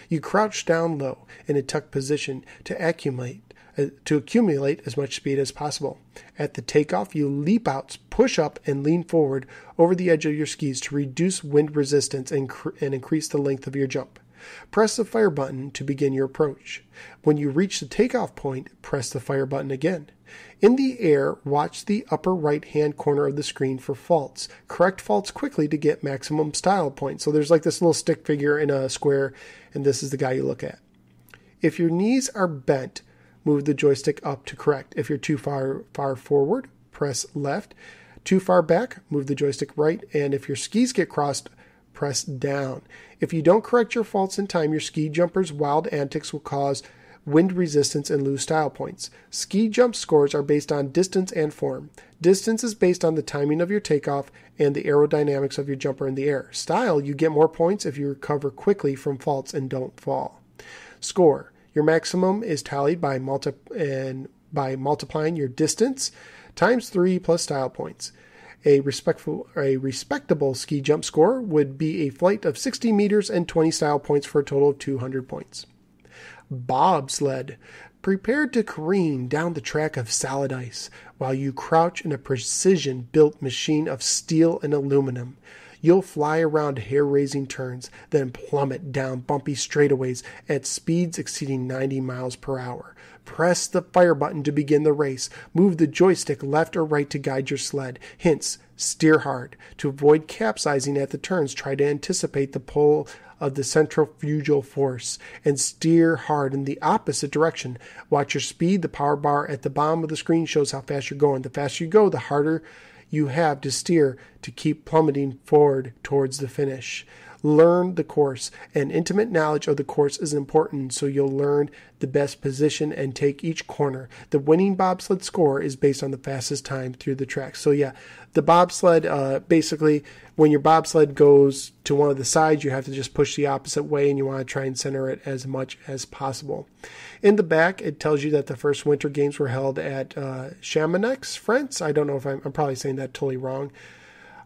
You crouch down low in a tucked position to accumulate as much speed as possible. At the takeoff, you leap out, push up, and lean forward over the edge of your skis to reduce wind resistance and increase the length of your jump. Press the fire button to begin your approach. When you reach the takeoff point, press the fire button again. In the air, watch the upper right-hand corner of the screen for faults. Correct faults quickly to get maximum style points. So there's like this little stick figure in a square, and this is the guy you look at. If your knees are bent, move the joystick up to correct. If you're too far forward, press left. Too far back, move the joystick right. And if your skis get crossed, press down. If you don't correct your faults in time, your ski jumper's wild antics will cause wind resistance, and lose style points. Ski jump scores are based on distance and form. Distance is based on the timing of your takeoff and the aerodynamics of your jumper in the air. Style, you get more points if you recover quickly from faults and don't fall. Score. Your maximum is tallied by multiplying your distance times 3 plus style points. A respectable ski jump score would be a flight of 60 meters and 20 style points for a total of 200 points. Bobsled. Prepare to careen down the track of solid ice while you crouch in a precision-built machine of steel and aluminum. You'll fly around hair-raising turns, then plummet down bumpy straightaways at speeds exceeding 90 miles per hour. Press the fire button to begin the race. Move the joystick left or right to guide your sled. Hints: steer hard. To avoid capsizing at the turns, try to anticipate the pull of the centrifugal force and steer hard in the opposite direction. Watch your speed. The power bar at the bottom of the screen shows how fast you're going. The faster you go, the harder you have to steer to keep plummeting forward towards the finish. Learn the course. An intimate knowledge of the course is important, so you'll learn the best position and take each corner. The winning bobsled score is based on the fastest time through the track. So yeah, the bobsled, basically, when your bobsled goes to one of the sides, you have to just push the opposite way, and you want to try and center it as much as possible. In the back, it tells you that the first Winter Games were held at Chamonix, France. I don't know if I'm probably saying that totally wrong.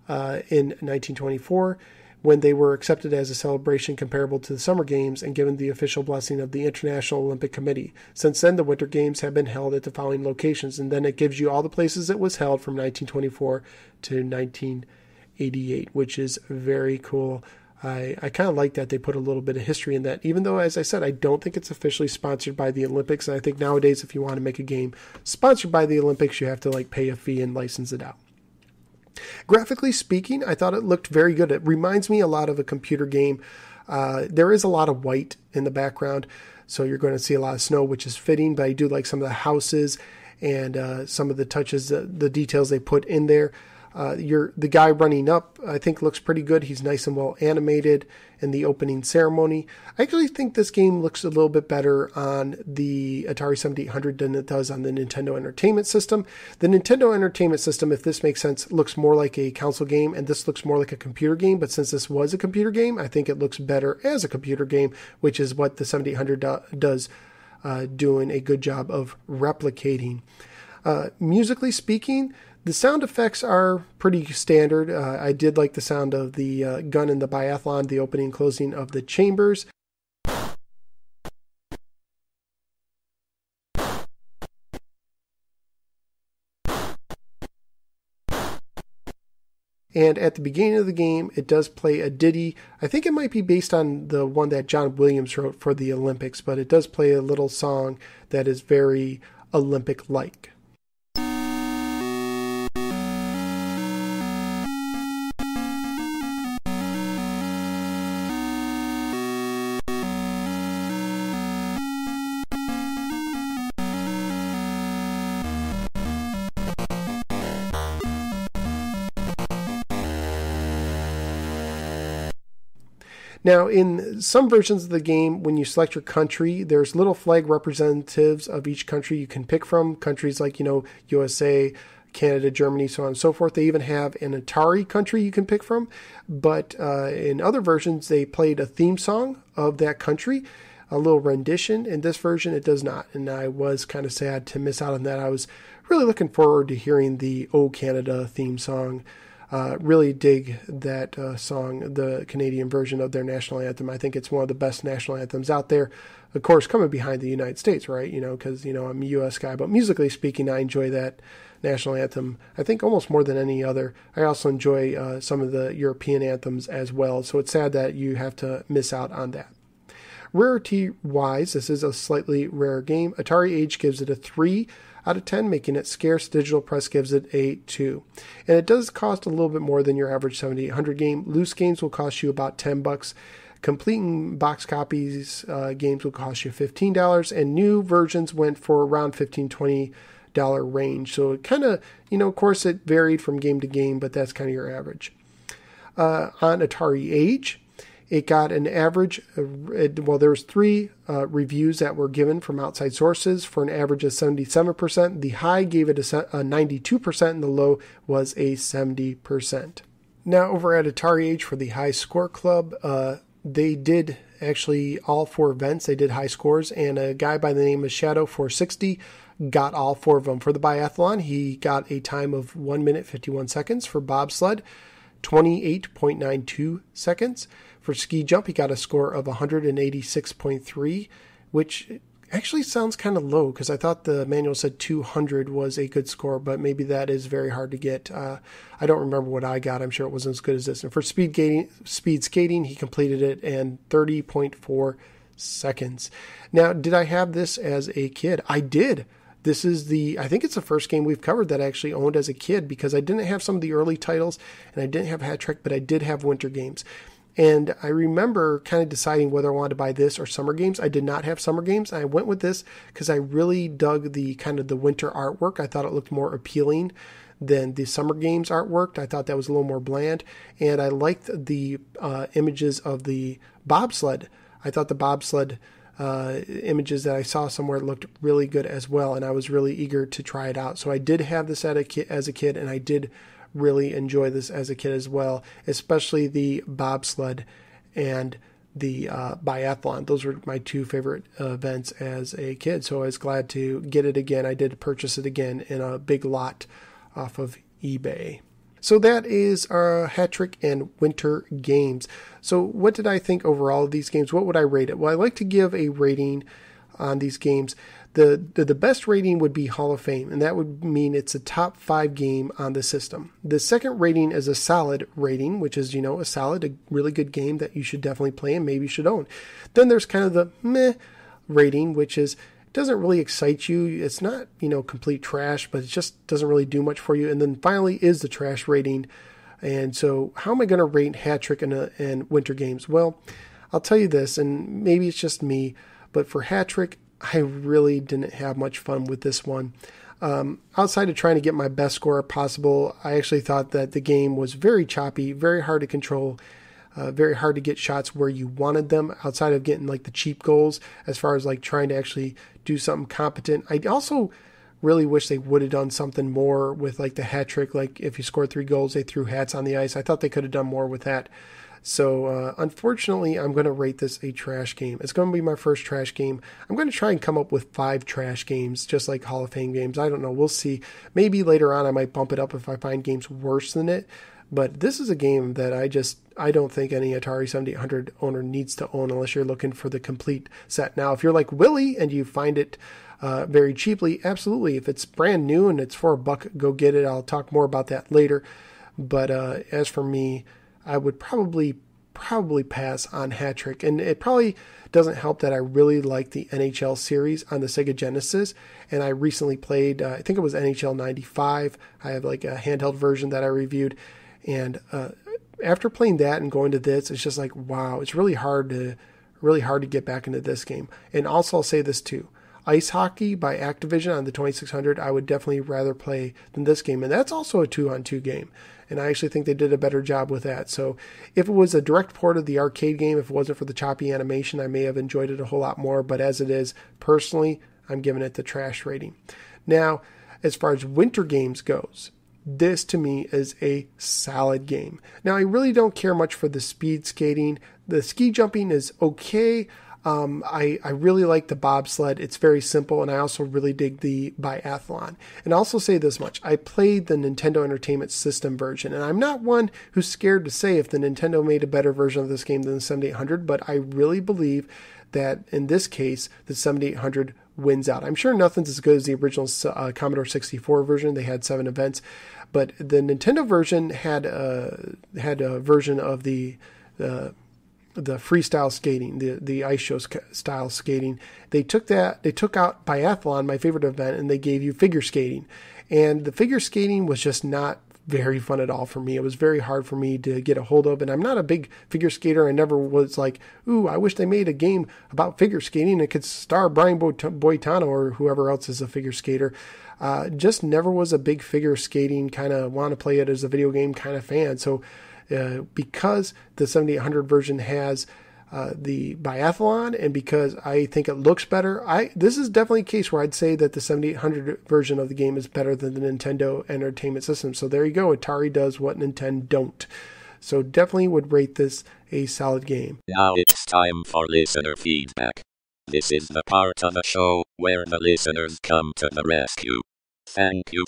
In 1924. When they were accepted as a celebration comparable to the Summer Games and given the official blessing of the International Olympic Committee. Since then, the Winter Games have been held at the following locations, and then it gives you all the places it was held from 1924 to 1988, which is very cool. I kind of like that they put a little bit of history in that, even though, as I said, I don't think it's officially sponsored by the Olympics, and I think nowadays if you want to make a game sponsored by the Olympics, you have to pay a fee and license it out. Graphically speaking, I thought it looked very good. It reminds me a lot of a computer game. There is a lot of white in the background, so you're going to see a lot of snow, which is fitting, but I do like some of the houses and some of the touches, the details they put in there. The guy running up, I think, looks pretty good. He's nice and well animated in the opening ceremony. I actually think this game looks a little bit better on the Atari 7800 than it does on the Nintendo Entertainment System. The Nintendo Entertainment System, if this makes sense, looks more like a console game, and this looks more like a computer game. But since this was a computer game, I think it looks better as a computer game, which is what the 7800 does, doing a good job of replicating. Musically speaking, the sound effects are pretty standard. I did like the sound of the gun in the biathlon, the opening and closing of the chambers. And at the beginning of the game, it does play a ditty. I think it might be based on the one that John Williams wrote for the Olympics, but it does play a little song that is very Olympic-like. Now, in some versions of the game, when you select your country, there's little flag representatives of each country you can pick from. Countries like, USA, Canada, Germany, so on and so forth. They even have an Atari country you can pick from. But in other versions, they played a theme song of that country, a little rendition. In this version, it does not. And I was kind of sad to miss out on that. I was really looking forward to hearing the O Canada theme song. Really dig that song, the Canadian version of their national anthem. I think it's one of the best national anthems out there. Of course, coming behind the United States, right? Because, I'm a U.S. guy. But musically speaking, I enjoy that national anthem, I think, almost more than any other. I also enjoy some of the European anthems as well. So it's sad that you have to miss out on that. Rarity-wise, this is a slightly rare game. Atari Age gives it a 3 out of 10, making it scarce. Digital Press gives it a 2. And it does cost a little bit more than your average 7800 game. Loose games will cost you about $10. Completing box copies games will cost you $15. And new versions went for around $15-20 range. So it kind of, of course it varied from game to game, but that's kind of your average. On Atari Age, It got an average, there was 3 reviews that were given from outside sources for an average of 77%. The high gave it a 92% and the low was a 70%. Now over at Atari Age for the High Score Club, they did actually all 4 events. They did high scores, and a guy by the name of Shadow460 got all 4 of them. For the biathlon, he got a time of 1 minute 51 seconds. For bobsled, 28.92 seconds. For ski jump, he got a score of 186.3, which actually sounds kind of low because I thought the manual said 200 was a good score, but maybe that is very hard to get. I don't remember what I got. I'm sure it wasn't as good as this. And for speed skating, he completed it in 30.4 seconds. Now, did I have this as a kid? I did. This is I think it's the first game we've covered that I actually owned as a kid because I didn't have some of the early titles and I didn't have Hat Trick, but I did have Winter Games. And I remember kind of deciding whether I wanted to buy this or Summer Games. I did not have Summer Games. I went with this because I really dug the kind of the winter artwork. I thought it looked more appealing than the Summer Games artwork. I thought that was a little more bland. And I liked the images of the bobsled. I thought the bobsled images that I saw somewhere looked really good as well. And I was really eager to try it out. So I did have this as a kid, and I did really enjoy this as a kid as well, especially the bobsled and the biathlon. Those were my 2 favorite events as a kid, so I was glad to get it again. I did purchase it again in a big lot off of eBay. So that is our Hat Trick and Winter Games. So what did I think overall of these games? What would I rate it? Well, I like to give a rating on these games. The best rating would be Hall of Fame, and that would mean it's a top 5 game on the system. The second rating is a solid rating, which is, a solid, a really good game that you should definitely play and maybe should own. Then there's kind of the meh rating, which is, it doesn't really excite you. It's not, complete trash, but it just doesn't really do much for you. And then finally is the trash rating. And so how am I going to rate Hat Trick and Winter Games? Well, I'll tell you this, and maybe it's just me, but for Hat Trick, I really didn't have much fun with this one. Outside of trying to get my best score possible, I actually thought that the game was very choppy, very hard to control, very hard to get shots where you wanted them outside of getting like the cheap goals as far as like trying to actually do something competent. I also really wish they would have done something more with like the hat trick. Like if you scored 3 goals, they threw hats on the ice. I thought they could have done more with that. So unfortunately, I'm going to rate this a trash game. It's going to be my first trash game. I'm going to try and come up with 5 trash games, just like Hall of Fame games. I don't know. We'll see. Maybe later on I might bump it up if I find games worse than it. But this is a game that I don't think any Atari 7800 owner needs to own unless you're looking for the complete set. Now, if you're like Willie and you find it very cheaply, absolutely. If it's brand new and it's for $1, go get it. I'll talk more about that later. But as for me, I would probably pass on Hat Trick. And it probably doesn't help that I really like the NHL series on the Sega Genesis. And I recently played, I think it was NHL 95. I have like a handheld version that I reviewed. And after playing that and going to this, it's just like, wow, it's really hard to get back into this game. And also I'll say this too. Ice Hockey by Activision on the 2600, I would definitely rather play than this game. And that's also a 2-on-2 game. And I actually think they did a better job with that. So if it was a direct port of the arcade game, if it wasn't for the choppy animation, I may have enjoyed it a whole lot more. But as it is, personally, I'm giving it the trash rating. Now, as far as Winter Games goes, this to me is a solid game. Now, I really don't care much for the speed skating. The ski jumping is okay. I really like the bobsled. It's very simple, and I also really dig the biathlon. And I'll also say this much. I played the Nintendo Entertainment System version, and I'm not one who's scared to say if the Nintendo made a better version of this game than the 7800, but I really believe that in this case, the 7800 wins out. I'm sure nothing's as good as the original Commodore 64 version. They had 7 events, but the Nintendo version had a version of the freestyle skating, the ice show style skating. They took out biathlon, my favorite event, and they gave you figure skating. And the figure skating was just not very fun at all for me. It was very hard for me to get a hold of, and I'm not a big figure skater. I never was like, ooh, I wish they made a game about figure skating. It could star Brian Boitano or whoever else is a figure skater. Just never was a big figure skating kind of want to play it as a video game kind of fan. So because the 7800 version has the biathlon, and because I think it looks better, this is definitely a case where I'd say that the 7800 version of the game is better than the Nintendo Entertainment System. So there you go. Atari does what Nintendo don't. So definitely would rate this a solid game. Now it's time for listener feedback. This is the part of the show where the listeners come to the rescue. Thank you.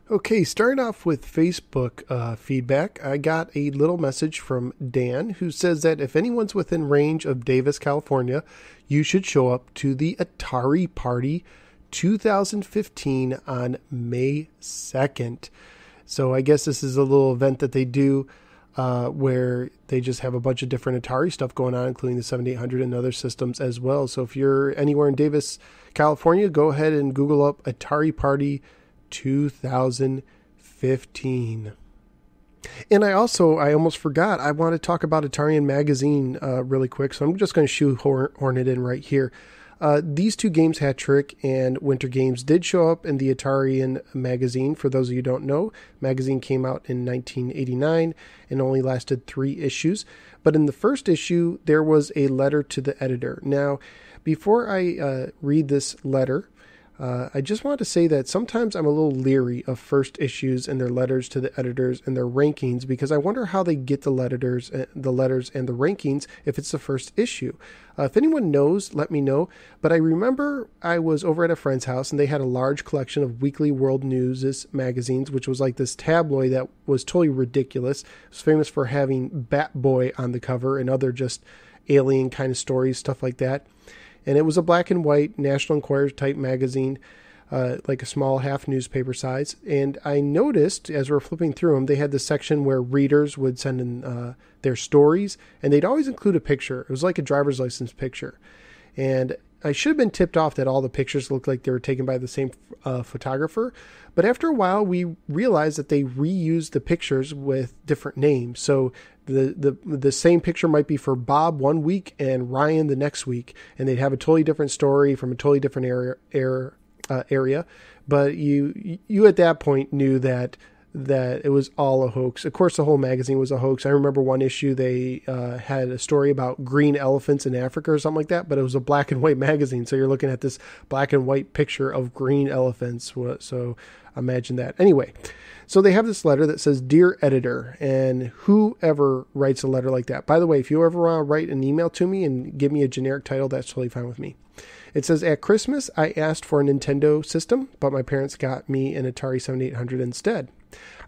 Okay, starting off with Facebook feedback, I got a little message from Dan who says that if anyone's within range of Davis, California, you should show up to the Atari Party 2015 on May 2nd. So I guess this is a little event that they do where they just have a bunch of different Atari stuff going on, including the 7800 and other systems as well. So if you're anywhere in Davis, California, go ahead and Google up Atari Party 2015. And I almost forgot, I want to talk about Atarian Magazine really quick, so I'm just going to shoehorn it in right here. These two games, Hat Trick and Winter Games, did show up in the Atarian Magazine. For those of you who don't know, magazine came out in 1989 and only lasted 3 issues. But in the first issue, there was a letter to the editor. Now, before I read this letter, I just want to say that sometimes I'm a little leery of first issues and their letters to the editors and their rankings, because I wonder how they get the letters and the rankings if it's the first issue. If anyone knows, let me know. But I remember I was over at a friend's house and they had a large collection of Weekly World News magazines, which was like this tabloid that was totally ridiculous. It was famous for having Bat Boy on the cover and other just alien kind of stories, stuff like that. And it was a black and white National Enquirer type magazine, like a small half newspaper size. And I noticed as we're flipping through them, they had this section where readers would send in their stories, and they'd always include a picture. It was like a driver's license picture. And I should have been tipped off that all the pictures looked like they were taken by the same photographer. But after a while, we realized that they reused the pictures with different names. So the same picture might be for Bob one week and Ryan the next week, and they'd have a totally different story from a totally different area. But you at that point knew that it was all a hoax. Of course, the whole magazine was a hoax. I remember one issue they had a story about green elephants in Africa or something like that, but it was a black and white magazine. So you're looking at this black and white picture of green elephants. So imagine that. Anyway, so they have this letter that says, "Dear Editor," and whoever writes a letter like that. By the way, if you ever want to write an email to me and give me a generic title, that's totally fine with me. It says, "At Christmas, I asked for a Nintendo system, but my parents got me an Atari 7800 instead.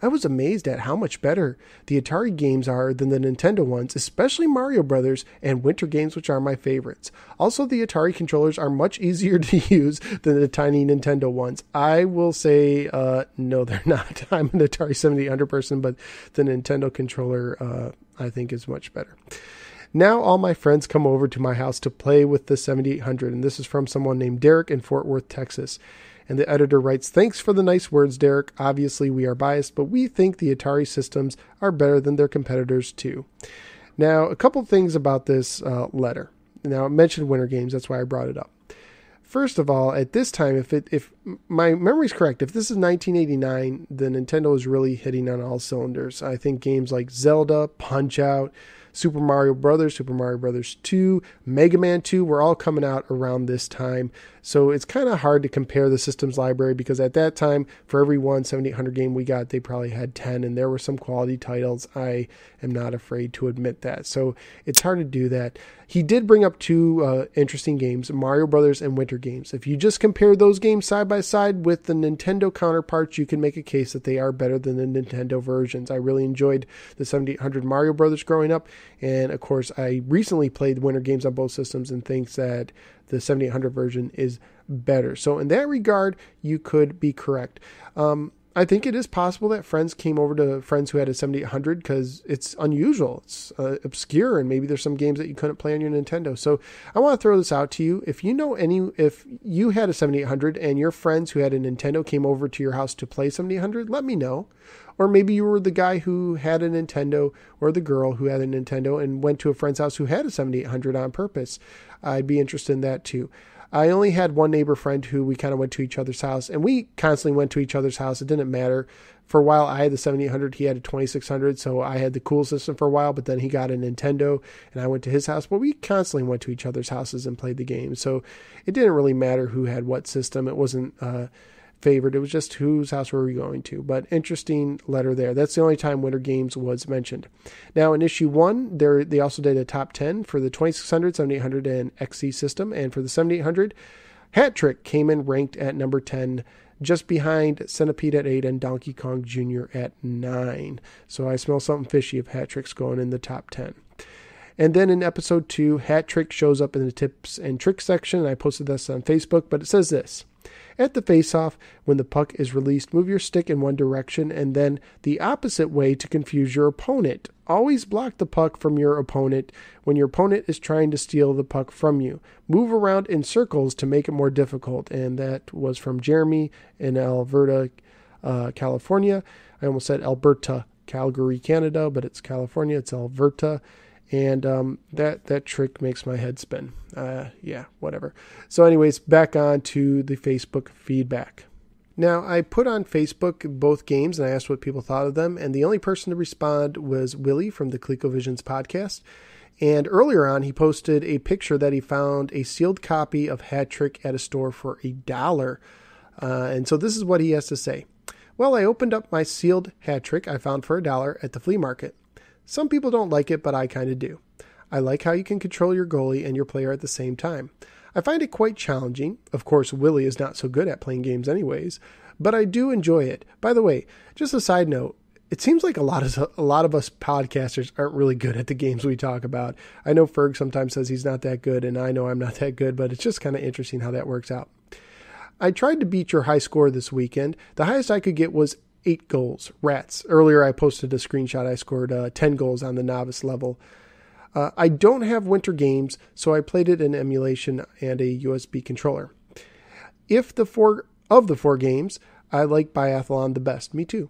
I was amazed at how much better the Atari games are than the Nintendo ones, especially Mario Brothers and Winter Games, which are my favorites. Also, the Atari controllers are much easier to use than the tiny Nintendo ones." I will say, no, they're not. I'm an Atari 7800 person, but the Nintendo controller, I think, is much better. "Now all my friends come over to my house to play with the 7800, and this is from someone named Derek in Fort Worth, Texas. And the editor writes, "Thanks for the nice words, Derek. Obviously, we are biased, but we think the Atari systems are better than their competitors, too." Now, a couple things about this letter. Now, I mentioned Winter Games. That's why I brought it up. First of all, at this time, if my memory is correct, if this is 1989, the Nintendo is really hitting on all cylinders. I think games like Zelda, Punch-Out!, Super Mario Brothers, Super Mario Brothers 2, Mega Man 2 were all coming out around this time. So it's kind of hard to compare the systems library, because at that time, for every one 7800 game we got, they probably had 10, and there were some quality titles. I am not afraid to admit that. So it's hard to do that. He did bring up 2 interesting games, Mario Brothers and Winter Games. If you just compare those games side by side with the Nintendo counterparts, you can make a case that they are better than the Nintendo versions. I really enjoyed the 7800 Mario Brothers growing up, and of course I recently played Winter Games on both systems and thinks that the 7800 version is better. So in that regard, you could be correct. I think it is possible that friends came over to friends who had a 7800 because it's unusual. It's obscure, and maybe there's some games that you couldn't play on your Nintendo. So I want to throw this out to you. If you know if you had a 7800 and your friends who had a Nintendo came over to your house to play 7800, let me know. Or maybe you were the guy who had a Nintendo, or the girl who had a Nintendo and went to a friend's house who had a 7800 on purpose. I'd be interested in that too. I only had one neighbor friend who we kind of went to each other's house, and we constantly went to each other's house. It didn't matter. For a while, I had the 7800, he had a 2600, so I had the cool system for a while, but then he got a Nintendo, and I went to his house. But we constantly went to each other's houses and played the game, so it didn't really matter who had what system. It wasn't favored. It was just whose house were we going to. But interesting letter there. That's the only time Winter Games was mentioned. Now, in issue 1, they also did a top 10 for the 2600, 7800, and XC system, and for the 7800, Hat Trick came in ranked at number 10, just behind Centipede at 8 and Donkey Kong Jr. at 9. So I smell something fishy if Hat Trick's going in the top 10. And then in episode 2, Hat Trick shows up in the tips and tricks section. I posted this on Facebook, but it says this. At the face-off, when the puck is released, move your stick in one direction and then the opposite way to confuse your opponent. Always block the puck from your opponent when your opponent is trying to steal the puck from you. Move around in circles to make it more difficult. And that was from Jeremy in Alberta, California. I almost said Alberta, Calgary, Canada, but it's California. It's Alberta. And that trick makes my head spin. Yeah, whatever. So anyways, back on to the Facebook feedback. Now, I put on Facebook both games and I asked what people thought of them. And the only person to respond was Willie from the ColecoVisions podcast. And earlier on, he posted a picture that he found a sealed copy of Hat Trick at a store for $1. And so this is what he has to say. Well, I opened up my sealed Hat Trick I found for $1 at the flea market. Some people don't like it, but I kind of do. I like how you can control your goalie and your player at the same time. I find it quite challenging. Of course, Willie is not so good at playing games anyways, but I do enjoy it. By the way, just a side note, it seems like a lot of us podcasters aren't really good at the games we talk about. I know Ferg sometimes says he's not that good, and I know I'm not that good, but it's just kind of interesting how that works out. I tried to beat your high score this weekend. The highest I could get was 8 goals. Rats. Earlier I posted a screenshot. I scored 10 goals on the novice level. I don't have Winter Games, so I played it in emulation and a USB controller. Of the four games, I like Biathlon the best. Me too.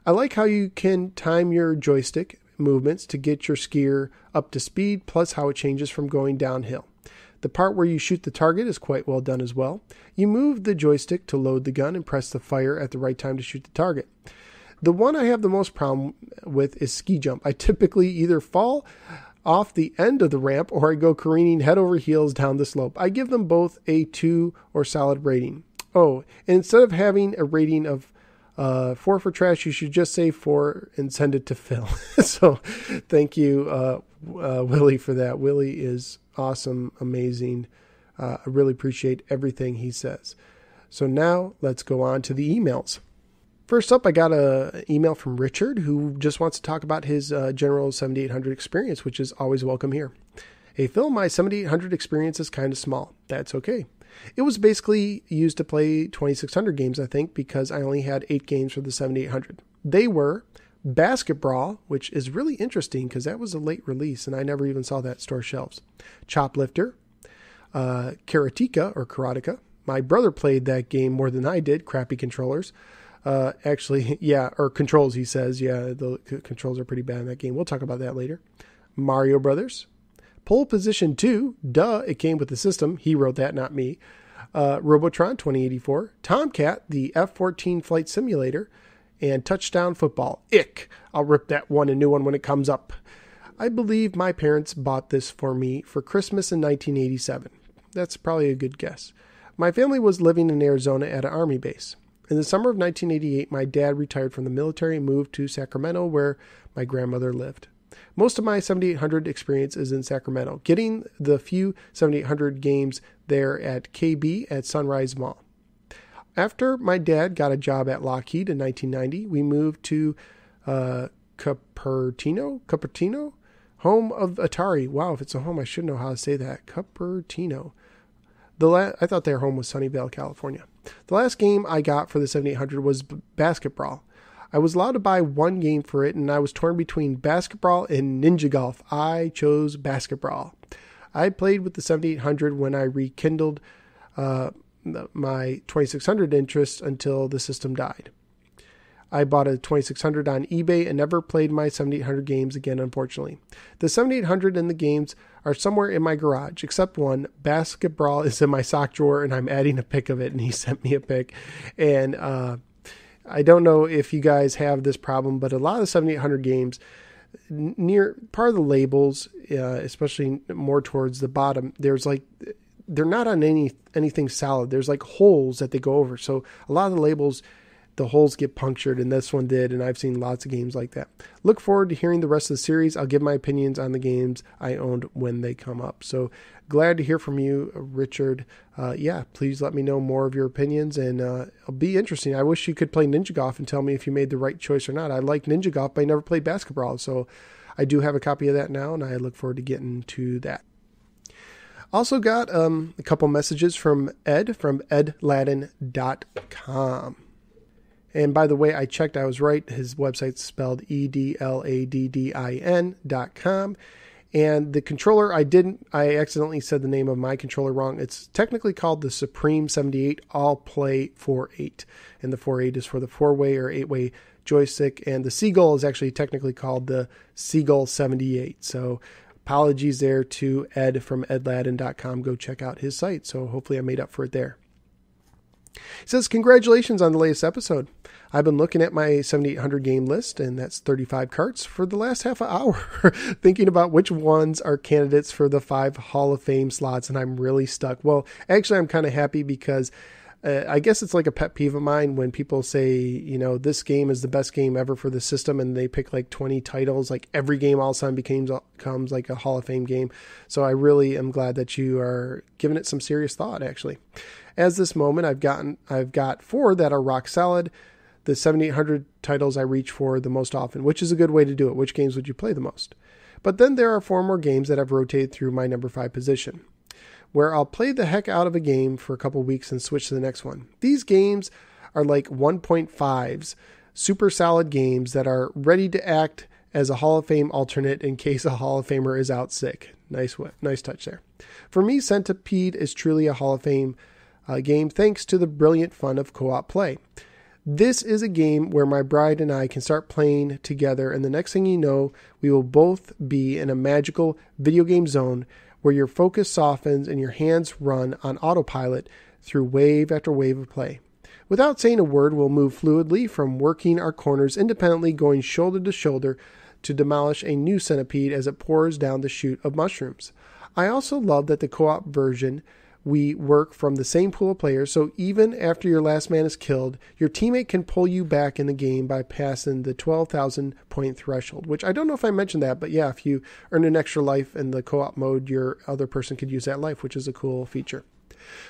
I like how you can time your joystick movements to get your skier up to speed, plus how it changes from going downhill. The part where you shoot the target is quite well done as well. You move the joystick to load the gun and press the fire at the right time to shoot the target. The one I have the most problem with is ski jump. I typically either fall off the end of the ramp or I go careening head over heels down the slope. I give them both a 2 or solid rating. Oh, and instead of having a rating of 4 for trash, you should just say 4 and send it to Phil. So thank you, Willie, for that. Willie is awesome, amazing. I really appreciate everything he says. So now let's go on to the emails. First up, I got an email from Richard who just wants to talk about his general 7800 experience, which is always welcome here. Hey Phil, my 7800 experience is kind of small. That's okay. It was basically used to play 2600 games, I think, because I only had 8 games for the 7800. They were Basketball, which is really interesting because that was a late release and I never even saw that at store shelves. Choplifter, Karateka. My brother played that game more than I did, crappy controllers. Or controls, he says. Yeah, the controls are pretty bad in that game. We'll talk about that later. Mario Brothers. Pole Position 2. Duh, it came with the system. He wrote that, not me. Robotron 2084. Tomcat, the F-14 flight simulator. And Touchdown Football. Ick. I'll rip that one a new one when it comes up. I believe my parents bought this for me for Christmas in 1987. That's probably a good guess. My family was living in Arizona at an Army base. In the summer of 1988, my dad retired from the military and moved to Sacramento, where my grandmother lived. Most of my 7800 experience is in Sacramento, getting the few 7800 games there at KB at Sunrise Mall. After my dad got a job at Lockheed in 1990, we moved to Cupertino, home of Atari. Wow, if it's a home, I should know how to say that. Cupertino. I thought their home was Sunnyvale, California. The last game I got for the 7800 was Basketball. I was allowed to buy one game for it, and I was torn between Basketball and Ninja Golf. I chose Basketball. I played with the 7800 when I rekindled my 2600 interest until the system died. I bought a 2600 on eBay and never played my 7800 games again, unfortunately. The 7800 and the games are somewhere in my garage, except one. Basketball is in my sock drawer, and I'm adding a pic of it, and he sent me a pic. And I don't know if you guys have this problem, but a lot of the 7800 games, near part of the labels, especially more towards the bottom, there's like, they're not on anything solid. There's like holes that they go over. So a lot of the labels, the holes get punctured, and this one did, and I've seen lots of games like that. Look forward to hearing the rest of the series. I'll give my opinions on the games I owned when they come up. So glad to hear from you, Richard. Please let me know more of your opinions, and it'll be interesting. I wish you could play Ninja Golf and tell me if you made the right choice or not. I like Ninja Golf, but I never played basketball, so I do have a copy of that now, and I look forward to getting to that. Also got a couple messages from Ed from edladden.com. And by the way, I checked, I was right. His website's spelled EDLADDIN.com. And the controller, I accidentally said the name of my controller wrong. It's technically called the Supreme 78 All Play 4-8. And the 4-8 is for the 4-way or 8-way joystick. And the Seagull is actually technically called the Seagull 78. So apologies there to Ed from edladden.com. Go check out his site. So hopefully I made up for it there. He says, congratulations on the latest episode. I've been looking at my 7800 game list, and that's 35 carts, for the last half an hour, thinking about which ones are candidates for the 5 Hall of Fame slots, and I'm really stuck. Well, actually, I'm kind of happy because I guess it's like a pet peeve of mine when people say, this game is the best game ever for the system, and they pick like 20 titles, like every game all of a sudden becomes like a Hall of Fame game. So I really am glad that you are giving it some serious thought, actually. As this moment, I've got 4 that are rock solid. The 7800 titles I reach for the most often, which is a good way to do it. Which games would you play the most? But then there are 4 more games that I've rotated through my number 5 position, where I'll play the heck out of a game for a couple weeks and switch to the next one. These games are like 1.5s, super solid games that are ready to act as a Hall of Fame alternate in case a Hall of Famer is out sick. Nice touch there. For me, Centipede is truly a Hall of Fame game thanks to the brilliant fun of co-op play. This is a game where my bride and I can start playing together, and the next thing you know, we will both be in a magical video game zone where your focus softens and your hands run on autopilot through wave after wave of play. Without saying a word, we'll move fluidly from working our corners independently, going shoulder to shoulder to demolish a new centipede as it pours down the chute of mushrooms. I also love that the co-op version, we work from the same pool of players, so even after your last man is killed, your teammate can pull you back in the game by passing the 12,000 point threshold, which I don't know if I mentioned that, but yeah, if you earn an extra life in the co-op mode, your other person could use that life, which is a cool feature.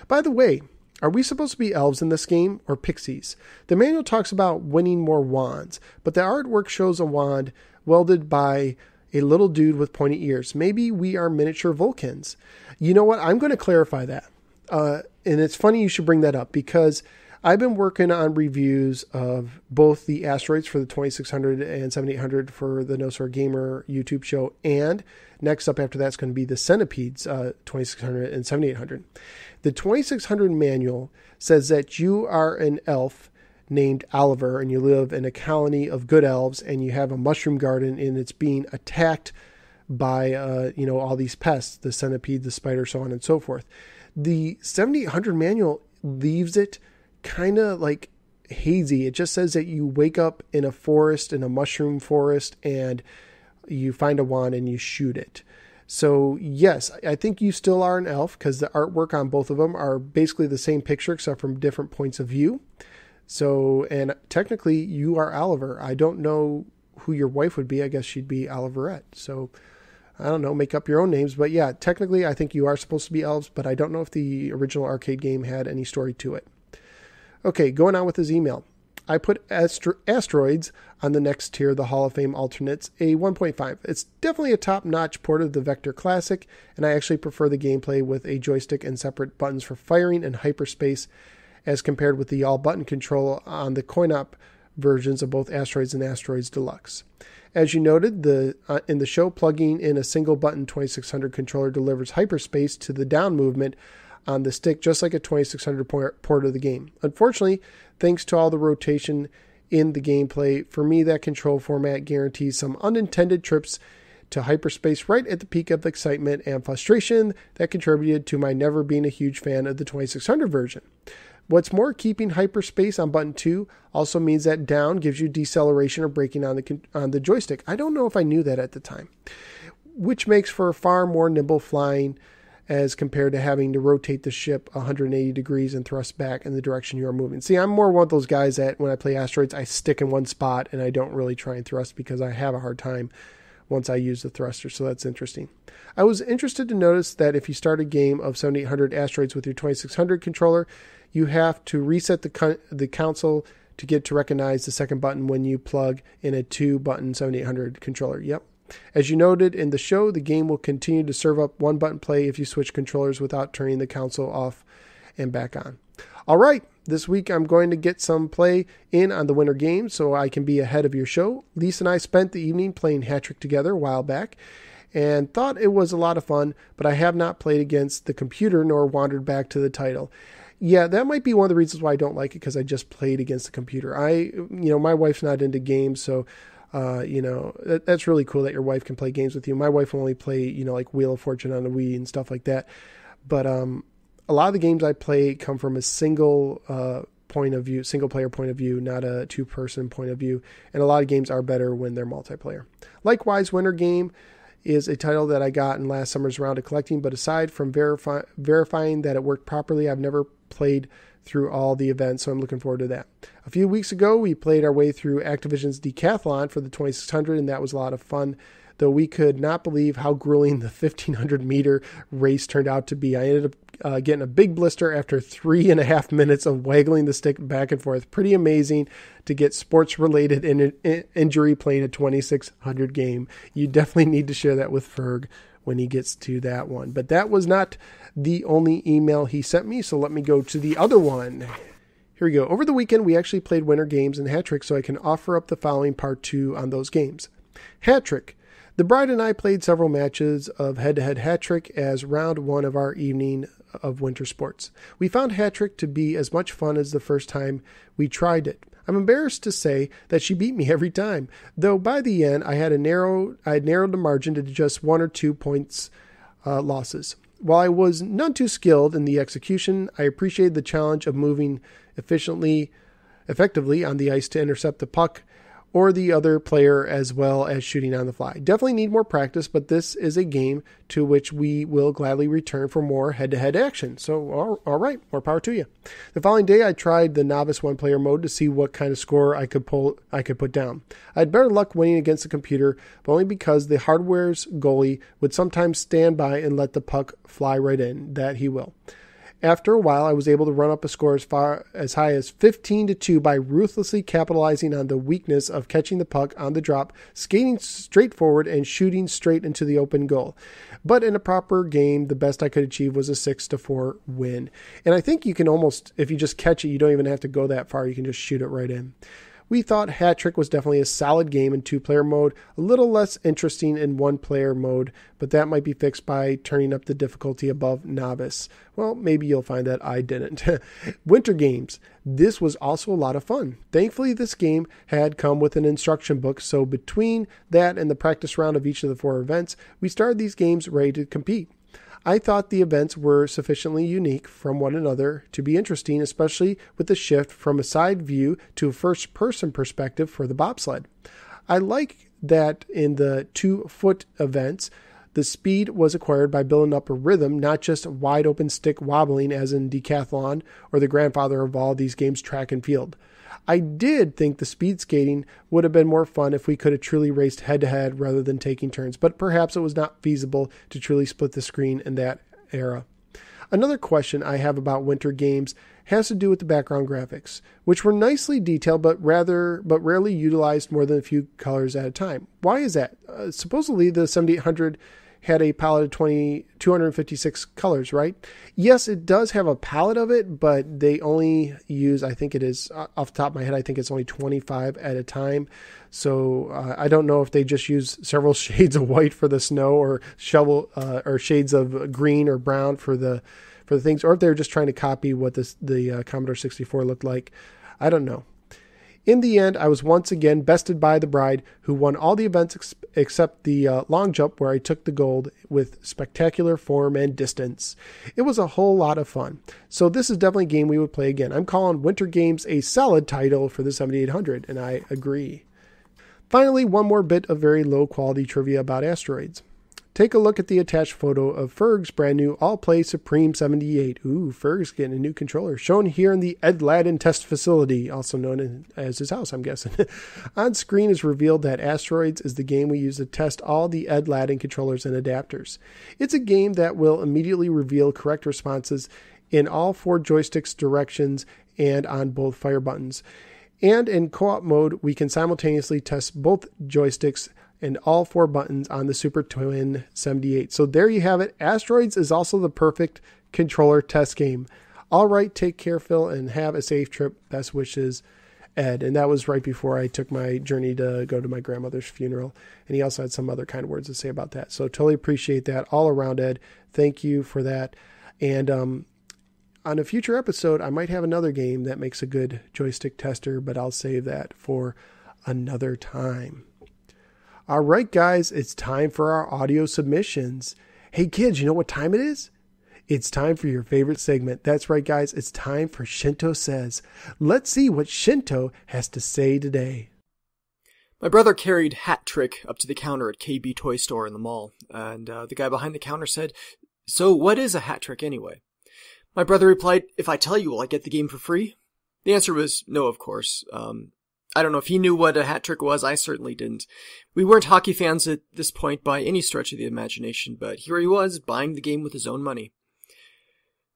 By the way, are we supposed to be elves in this game or pixies? The manual talks about winning more wands, but the artwork shows a wand welded by a little dude with pointy ears. Maybe we are miniature Vulcans. You know what? I'm going to clarify that. And it's funny you should bring that up because I've been working on reviews of both the asteroids for the 2600 and 7800 for the No Swear Gamer YouTube show. And next up after that's going to be the centipedes, 2600 and 7800. The 2600 manual says that you are an elf named Oliver and you live in a colony of good elves and you have a mushroom garden and it's being attacked by, all these pests, the centipede, the spider, so on and so forth. The 7800 manual leaves it kind of like hazy. It just says that you wake up in a forest, in a mushroom forest, and you find a wand and you shoot it. So yes, I think you still are an elf because the artwork on both of them are basically the same picture except from different points of view. So, and technically you are Oliver. I don't know who your wife would be. I guess she'd be Oliverette. So I don't know, make up your own names. But yeah, technically I think you are supposed to be elves, but I don't know if the original arcade game had any story to it. Okay, going on with his email. I put Asteroids on the next tier, the Hall of Fame alternates, a 1.5. It's definitely a top-notch port of the Vector Classic, and I actually prefer the gameplay with a joystick and separate buttons for firing and hyperspace as compared with the all-button control on the coin-op versions of both Asteroids and Asteroids Deluxe. As you noted, in the show, plugging in a single-button 2600 controller delivers hyperspace to the down movement on the stick, just like a 2600 port of the game. Unfortunately, thanks to all the rotation in the gameplay. For me, that control format guarantees some unintended trips to hyperspace right at the peak of excitement and frustration that contributed to my never being a huge fan of the 2600 version. What's more, keeping hyperspace on button 2 also means that down gives you deceleration or braking on the joystick. I don't know if I knew that at the time, which makes for far more nimble flying as compared to having to rotate the ship 180 degrees and thrust back in the direction you are moving. See, I'm more one of those guys that when I play Asteroids, I stick in one spot and I don't really try and thrust because I have a hard time once I use the thruster, so that's interesting. I was interested to notice that if you start a game of 7800 Asteroids with your 2600 controller, you have to reset the console to get to recognize the second button when you plug in a 2-button 7800 controller. Yep. As you noted in the show, the game will continue to serve up one-button play if you switch controllers without turning the console off and back on. All right, this week I'm going to get some play in on the winter game so I can be ahead of your show. Lisa and I spent the evening playing Hat-Trick together a while back and thought it was a lot of fun, but I have not played against the computer nor wandered back to the title. Yeah, that might be one of the reasons why I don't like it, because I just played against the computer. My wife's not into games, so that's really cool that your wife can play games with you. My wife will only play, like Wheel of Fortune on the Wii and stuff like that. But a lot of the games I play come from a single player point of view, not a two-person point of view. And a lot of games are better when they're multiplayer. Likewise, Winter Game is a title that I got in last summer's round of collecting, but aside from verifying that it worked properly, I've never played through all the events, so I'm looking forward to that. A few weeks ago, we played our way through Activision's Decathlon for the 2600, and that was a lot of fun, though we could not believe how grueling the 1500-meter race turned out to be. I ended up getting a big blister after 3.5 minutes of waggling the stick back and forth. Pretty amazing to get sports-related injury playing a 2600 game. You definitely need to share that with Ferg when he gets to that one. But that was not the only email he sent me, so let me go to the other one. Here we go. Over the weekend, we actually played Winter Games and Hat-Trick, so I can offer up the following part 2 on those games. Hat-Trick. The bride and I played several matches of head-to-head Hat-Trick as round 1 of our evening of winter sports. We found Hat-Trick to be as much fun as the first time we tried it. I'm embarrassed to say that she beat me every time, though by the end I had narrowed the margin to just 1 or 2 points losses. While I was none too skilled in the execution, I appreciated the challenge of moving effectively on the ice to intercept the puck or the other player, as well as shooting on the fly. Definitely need more practice, but this is a game to which we will gladly return for more head-to-head action. So, all right, more power to you. The following day, I tried the novice one-player mode to see what kind of score I could put down. I had better luck winning against the computer, but only because the hardware's goalie would sometimes stand by and let the puck fly right in. That he will. After a while, I was able to run up a score as high as 15-2 by ruthlessly capitalizing on the weakness of catching the puck on the drop, skating straight forward, and shooting straight into the open goal. But in a proper game, the best I could achieve was a 6-4 win. And I think you can almost, if you just catch it, you don't even have to go that far. You can just shoot it right in. We thought Hat-Trick was definitely a solid game in 2-player mode, a little less interesting in 1-player mode, but that might be fixed by turning up the difficulty above novice. Well, maybe you'll find that I didn't. Winter Games. This was also a lot of fun. Thankfully, this game had come with an instruction book, so between that and the practice round of each of the 4 events, we started these games ready to compete. I thought the events were sufficiently unique from one another to be interesting, especially with the shift from a side view to a first-person perspective for the bobsled. I like that in the 2-foot events, the speed was acquired by building up a rhythm, not just wide-open stick wobbling as in Decathlon or the grandfather of all these games, track and field. I did think the speed skating would have been more fun if we could have truly raced head-to-head rather than taking turns, but perhaps it was not feasible to truly split the screen in that era. Another question I have about Winter Games has to do with the background graphics, which were nicely detailed but rarely utilized more than a few colors at a time. Why is that? Supposedly the 7800 had a palette of 256 colors, right? Yes, it does have a palette of it, but they only use, I think it is, off the top of my head, I think it's only 25 at a time. So I don't know if they just use several shades of white for the snow or or shades of green or brown for the things, or if they're just trying to copy what the Commodore 64 looked like. I don't know. In the end, I was once again bested by the bride, who won all the events except the long jump, where I took the gold with spectacular form and distance. It was a whole lot of fun. So this is definitely a game we would play again. I'm calling Winter Games a solid title for the 7800, and I agree. Finally, one more bit of very low quality trivia about asteroids. Take a look at the attached photo of Ferg's brand new All Play Supreme 78. Ooh, Ferg's getting a new controller. Shown here in the Ed Ladin test facility, also known as his house, I'm guessing. On screen is revealed that Asteroids is the game we use to test all the Ed Ladin controllers and adapters. It's a game that will immediately reveal correct responses in all 4 joysticks directions and on both fire buttons. And in co-op mode, we can simultaneously test both joysticks and all 4 buttons on the Super Twin 78. So there you have it. Asteroids is also the perfect controller test game. All right, take care, Phil, and have a safe trip. Best wishes, Ed. And that was right before I took my journey to go to my grandmother's funeral. And he also had some other kind words to say about that. So totally appreciate that all around, Ed. Thank you for that. And on a future episode, I might have another game that makes a good joystick tester, but I'll save that for another time. All right, guys, it's time for our audio submissions. Hey, kids, you know what time it is? It's time for your favorite segment. That's right, guys. It's time for Shinto Says. Let's see what Shinto has to say today. My brother carried Hat Trick up to the counter at KB Toy Store in the mall, and the guy behind the counter said, "So what is a Hat Trick anyway?" My brother replied, "If I tell you, will I get the game for free?" The answer was no, of course. I don't know if he knew what a hat trick was. I certainly didn't. We weren't hockey fans at this point by any stretch of the imagination, but here he was, buying the game with his own money.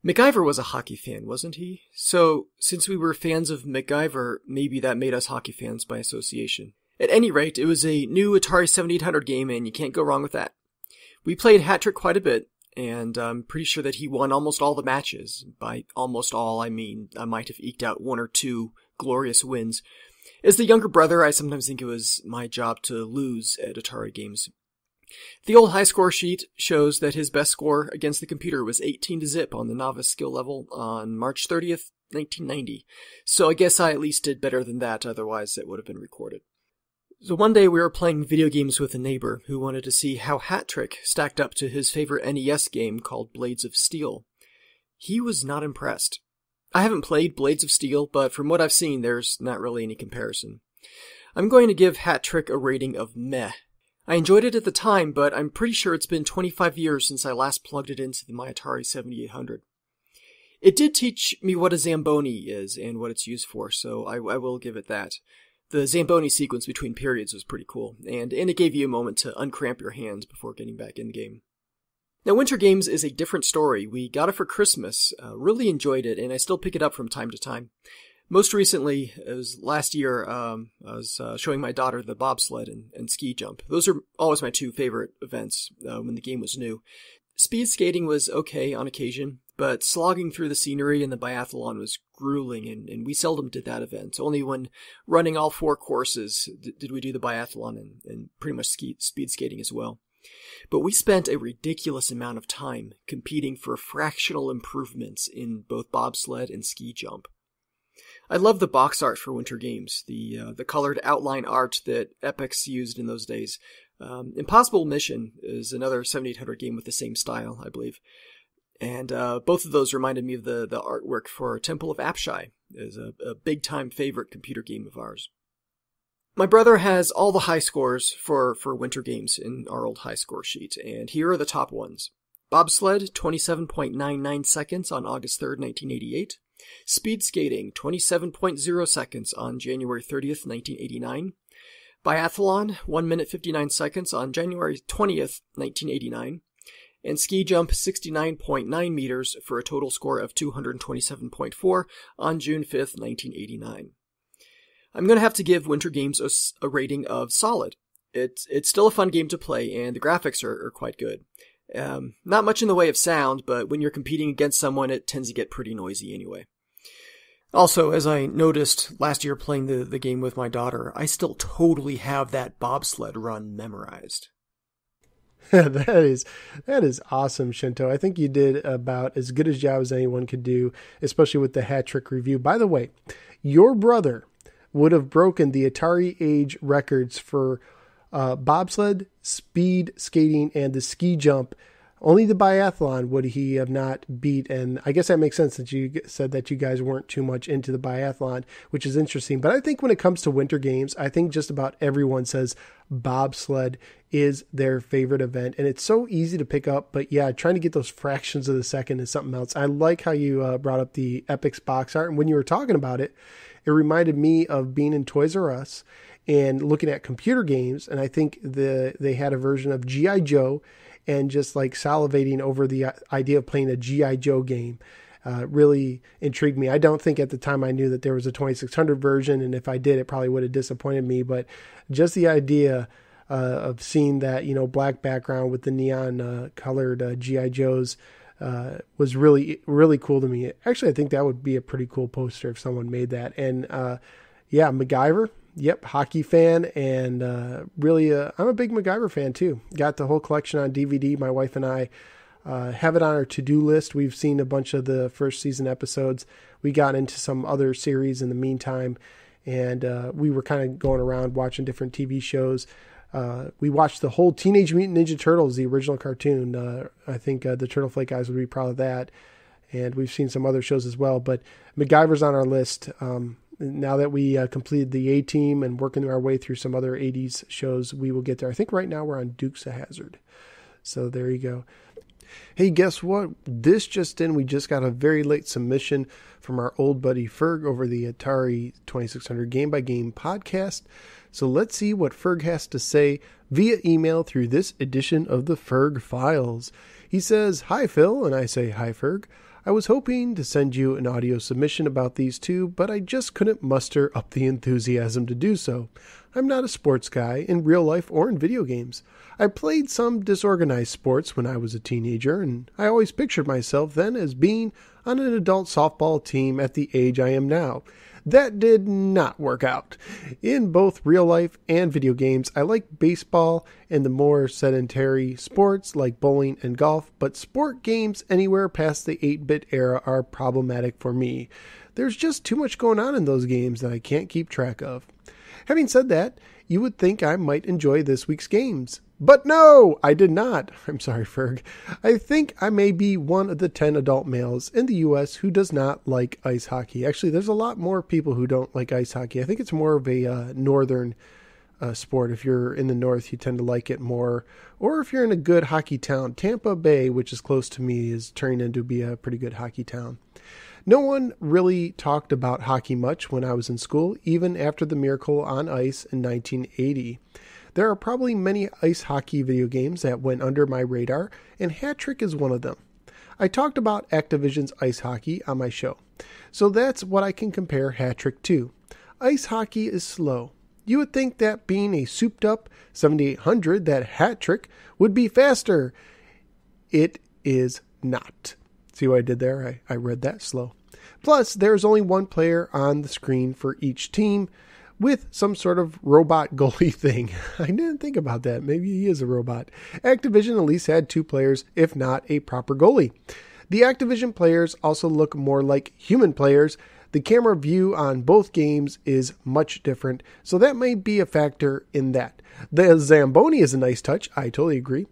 MacGyver was a hockey fan, wasn't he? So, since we were fans of MacGyver, maybe that made us hockey fans by association. At any rate, it was a new Atari 7800 game, and you can't go wrong with that. We played Hat Trick quite a bit, and I'm pretty sure that he won almost all the matches. By almost all, I mean I might have eked out 1 or 2 glorious wins. As the younger brother, I sometimes think it was my job to lose at Atari games. The old high score sheet shows that his best score against the computer was 18-0 on the novice skill level on March 30th, 1990. So I guess I at least did better than that, otherwise it would have been recorded. So one day we were playing video games with a neighbor who wanted to see how Hat Trick stacked up to his favorite NES game called Blades of Steel. He was not impressed. I haven't played Blades of Steel, but from what I've seen, there's not really any comparison. I'm going to give Hat Trick a rating of meh. I enjoyed it at the time, but I'm pretty sure it's been 25 years since I last plugged it into my Atari 7800. It did teach me what a Zamboni is and what it's used for, so I will give it that. The Zamboni sequence between periods was pretty cool, and it gave you a moment to uncramp your hands before getting back in the game. Now, Winter Games is a different story. We got it for Christmas, really enjoyed it, and I still pick it up from time to time. Most recently, it was last year, I was showing my daughter the bobsled and ski jump. Those are always my 2 favorite events when the game was new. Speed skating was okay on occasion, but slogging through the scenery and the biathlon was grueling, and we seldom did that event. Only when running all 4 courses did we do the biathlon and pretty much speed skating as well. But we spent a ridiculous amount of time competing for fractional improvements in both bobsled and ski jump. I love the box art for Winter Games, the colored outline art that Epix used in those days. Impossible Mission is another 7800 game with the same style, I believe. And both of those reminded me of the artwork for Temple of Apshai. It's a big-time favorite computer game of ours. My brother has all the high scores for Winter Games in our old high score sheet, and here are the top ones. Bobsled, 27.99 seconds on August 3rd, 1988. Speed Skating, 27.0 seconds on January 30th, 1989. Biathlon, 1 minute 59 seconds on January 20th, 1989. And Ski Jump, 69.9 meters for a total score of 227.4 on June 5th, 1989. I'm going to have to give Winter Games a rating of solid. It's still a fun game to play, and the graphics are quite good. Not much in the way of sound, but when you're competing against someone, it tends to get pretty noisy anyway. Also, as I noticed last year playing the game with my daughter, I still totally have that bobsled run memorized. That is awesome, Shinto. I think you did about as good a job as anyone could do, especially with the Hat Trick review. By the way, your brother would have broken the Atari age records for bobsled, speed skating, and the ski jump. Only the biathlon would he have not beat, and I guess that makes sense that you said that you guys weren't too much into the biathlon, which is interesting. But I think when it comes to winter games, I think just about everyone says bobsled is their favorite event, and it's so easy to pick up. But yeah, trying to get those fractions of the second is something else. I like how you brought up the Epix box art, and when you were talking about it, it reminded me of being in Toys R Us and looking at computer games, and I think they had a version of G.I. Joe, and just like salivating over the idea of playing a G.I. Joe game really intrigued me. I don't think at the time I knew that there was a 2600 version, and if I did, it probably would have disappointed me. But just the idea of seeing that, black background with the neon colored G.I. Joes was really, really cool to me. Actually, I think that would be a pretty cool poster if someone made that. And yeah, MacGyver. Yep, hockey fan, and really, I'm a big MacGyver fan too. Got the whole collection on DVD. My wife and I have it on our to-do list. We've seen a bunch of the first season episodes. We got into some other series in the meantime, and we were kind of going around watching different TV shows. We watched the whole Teenage Mutant Ninja Turtles, the original cartoon. I think the Turtle Flake guys would be proud of that. And we've seen some other shows as well, but MacGyver's on our list. Now that we completed the A-Team and working our way through some other 80s shows, we will get there. I think right now we're on Dukes of Hazzard. So there you go. Hey, guess what? This just in, we just got a very late submission from our old buddy Ferg over the Atari 2600 Game by Game podcast. So let's see what Ferg has to say via email through this edition of the Ferg Files. He says, "Hi, Phil," and I say, "Hi, Ferg. I was hoping to send you an audio submission about these two, but I just couldn't muster up the enthusiasm to do so. I'm not a sports guy in real life or in video games. I played some disorganized sports when I was a teenager, and I always pictured myself then as being on an adult softball team at the age I am now. That did not work out. In both real life and video games, I like baseball and the more sedentary sports like bowling and golf, but sport games anywhere past the 8-bit era are problematic for me. There's just too much going on in those games that I can't keep track of. Having said that, you would think I might enjoy this week's games. But no, I did not. I'm sorry, Ferg. I think I may be one of the 10 adult males in the U.S. who does not like ice hockey. Actually, there's a lot more people who don't like ice hockey. I think it's more of a northern sport. If you're in the north, you tend to like it more. Or if you're in a good hockey town, Tampa Bay, which is close to me, is turning into be a pretty good hockey town. No one really talked about hockey much when I was in school, even after the Miracle on Ice in 1980. There are probably many ice hockey video games that went under my radar, and Hat Trick is one of them. I talked about Activision's ice hockey on my show, so that's what I can compare Hat Trick to. Ice hockey is slow. You would think that being a souped-up 7800 that Hat Trick would be faster. It is not. See what I did there? I read that slow. Plus, there's only one player on the screen for each team, with some sort of robot goalie thing. I didn't think about that. Maybe he is a robot. Activision at least had 2 players, if not a proper goalie. The Activision players also look more like human players. The camera view on both games is much different, so that may be a factor in that. The Zamboni is a nice touch, I totally agree,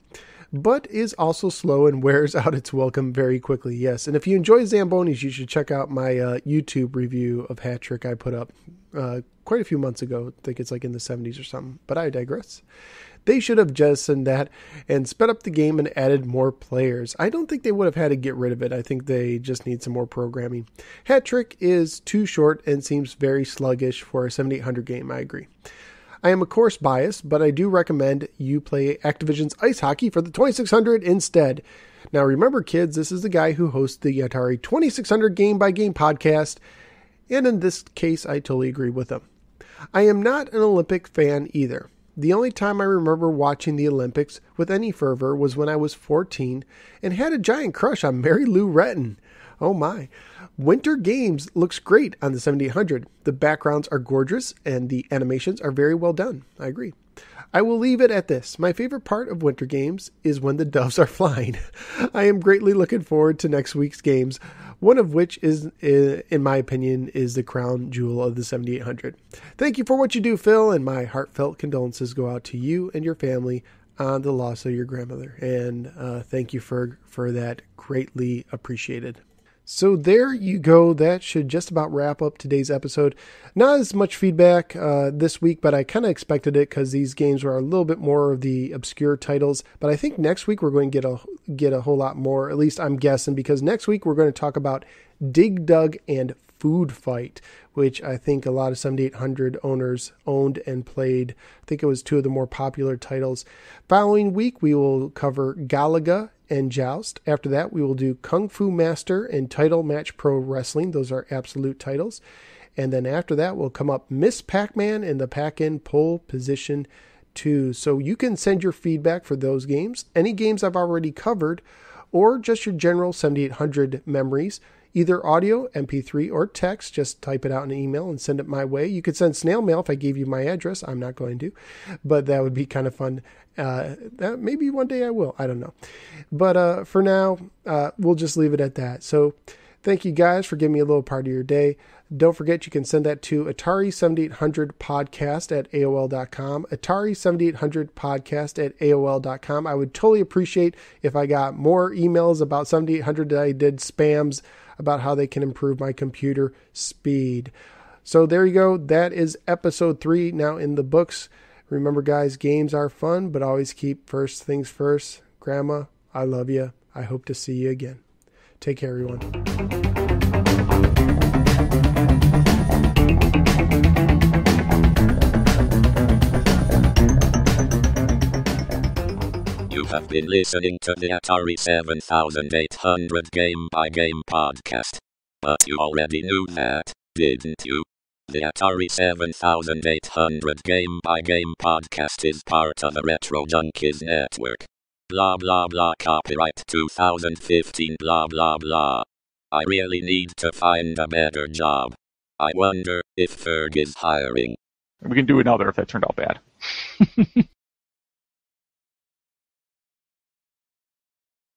but is also slow and wears out its welcome very quickly, yes. And if you enjoy Zambonis, you should check out my YouTube review of Hat Trick I put up quite a few months ago. I think it's like in the 70s or something, but I digress. They should have jettisoned that and sped up the game and added more players. I don't think they would have had to get rid of it. I think they just need some more programming. Hat Trick is too short and seems very sluggish for a 7800 game, I agree. I am of course biased, but I do recommend you play Activision's Ice Hockey for the 2600 instead. Now remember kids, this is the guy who hosts the Atari 2600 Game by Game podcast, and in this case I totally agree with him. I am not an Olympic fan either. The only time I remember watching the Olympics with any fervor was when I was 14 and had a giant crush on Mary Lou Retton. Oh my. Winter Games looks great on the 7800. The backgrounds are gorgeous and the animations are very well done. I agree. I will leave it at this. My favorite part of winter games is when the doves are flying. I am greatly looking forward to next week's games, one of which is, in my opinion, is the crown jewel of the 7800. Thank you for what you do, Phil, and my heartfelt condolences go out to you and your family on the loss of your grandmother. And thank you for that. Greatly appreciated. So there you go. That should just about wrap up today's episode. Not as much feedback this week, but I kind of expected it because these games were a little bit more of the obscure titles. But I think next week we're going to get a whole lot more. At least I'm guessing, because next week we're going to talk about Dig Dug and Food Fight, which I think a lot of 7800 owners owned and played. I think it was two of the more popular titles. Following week we will cover Galaga and Joust. After that, we will do Kung Fu Master and Title Match Pro Wrestling. Those are absolute titles. And then after that will come up Miss Pac-Man and the Pac-In Pole Position 2. So you can send your feedback for those games, any games I've already covered, or just your general 7800 memories, either audio, MP3, or text. Just type it out in an email and send it my way. You could send snail mail if I gave you my address. I'm not going to, but that would be kind of fun. Maybe one day I will. I don't know. But for now, we'll just leave it at that. So thank you guys for giving me a little part of your day. Don't forget you can send that to Atari7800podcast at AOL.com. Atari7800podcast at AOL.com. I would totally appreciate if I got more emails about 7800 that I did spams about how they can improve my computer speed. So there you go. That is episode 3 now in the books. Remember, guys, games are fun, but always keep first things first. Grandma, I love you. I hope to see you again. Take care, everyone. You have been listening to the Atari 7800 Game by Game podcast. But you already knew that, didn't you? The Atari 7800 Game by Game podcast is part of the Retro Junkies network. Blah blah blah, copyright 2015 blah blah blah. I really need to find a better job. I wonder if Ferg is hiring. We can do another if that turned out bad.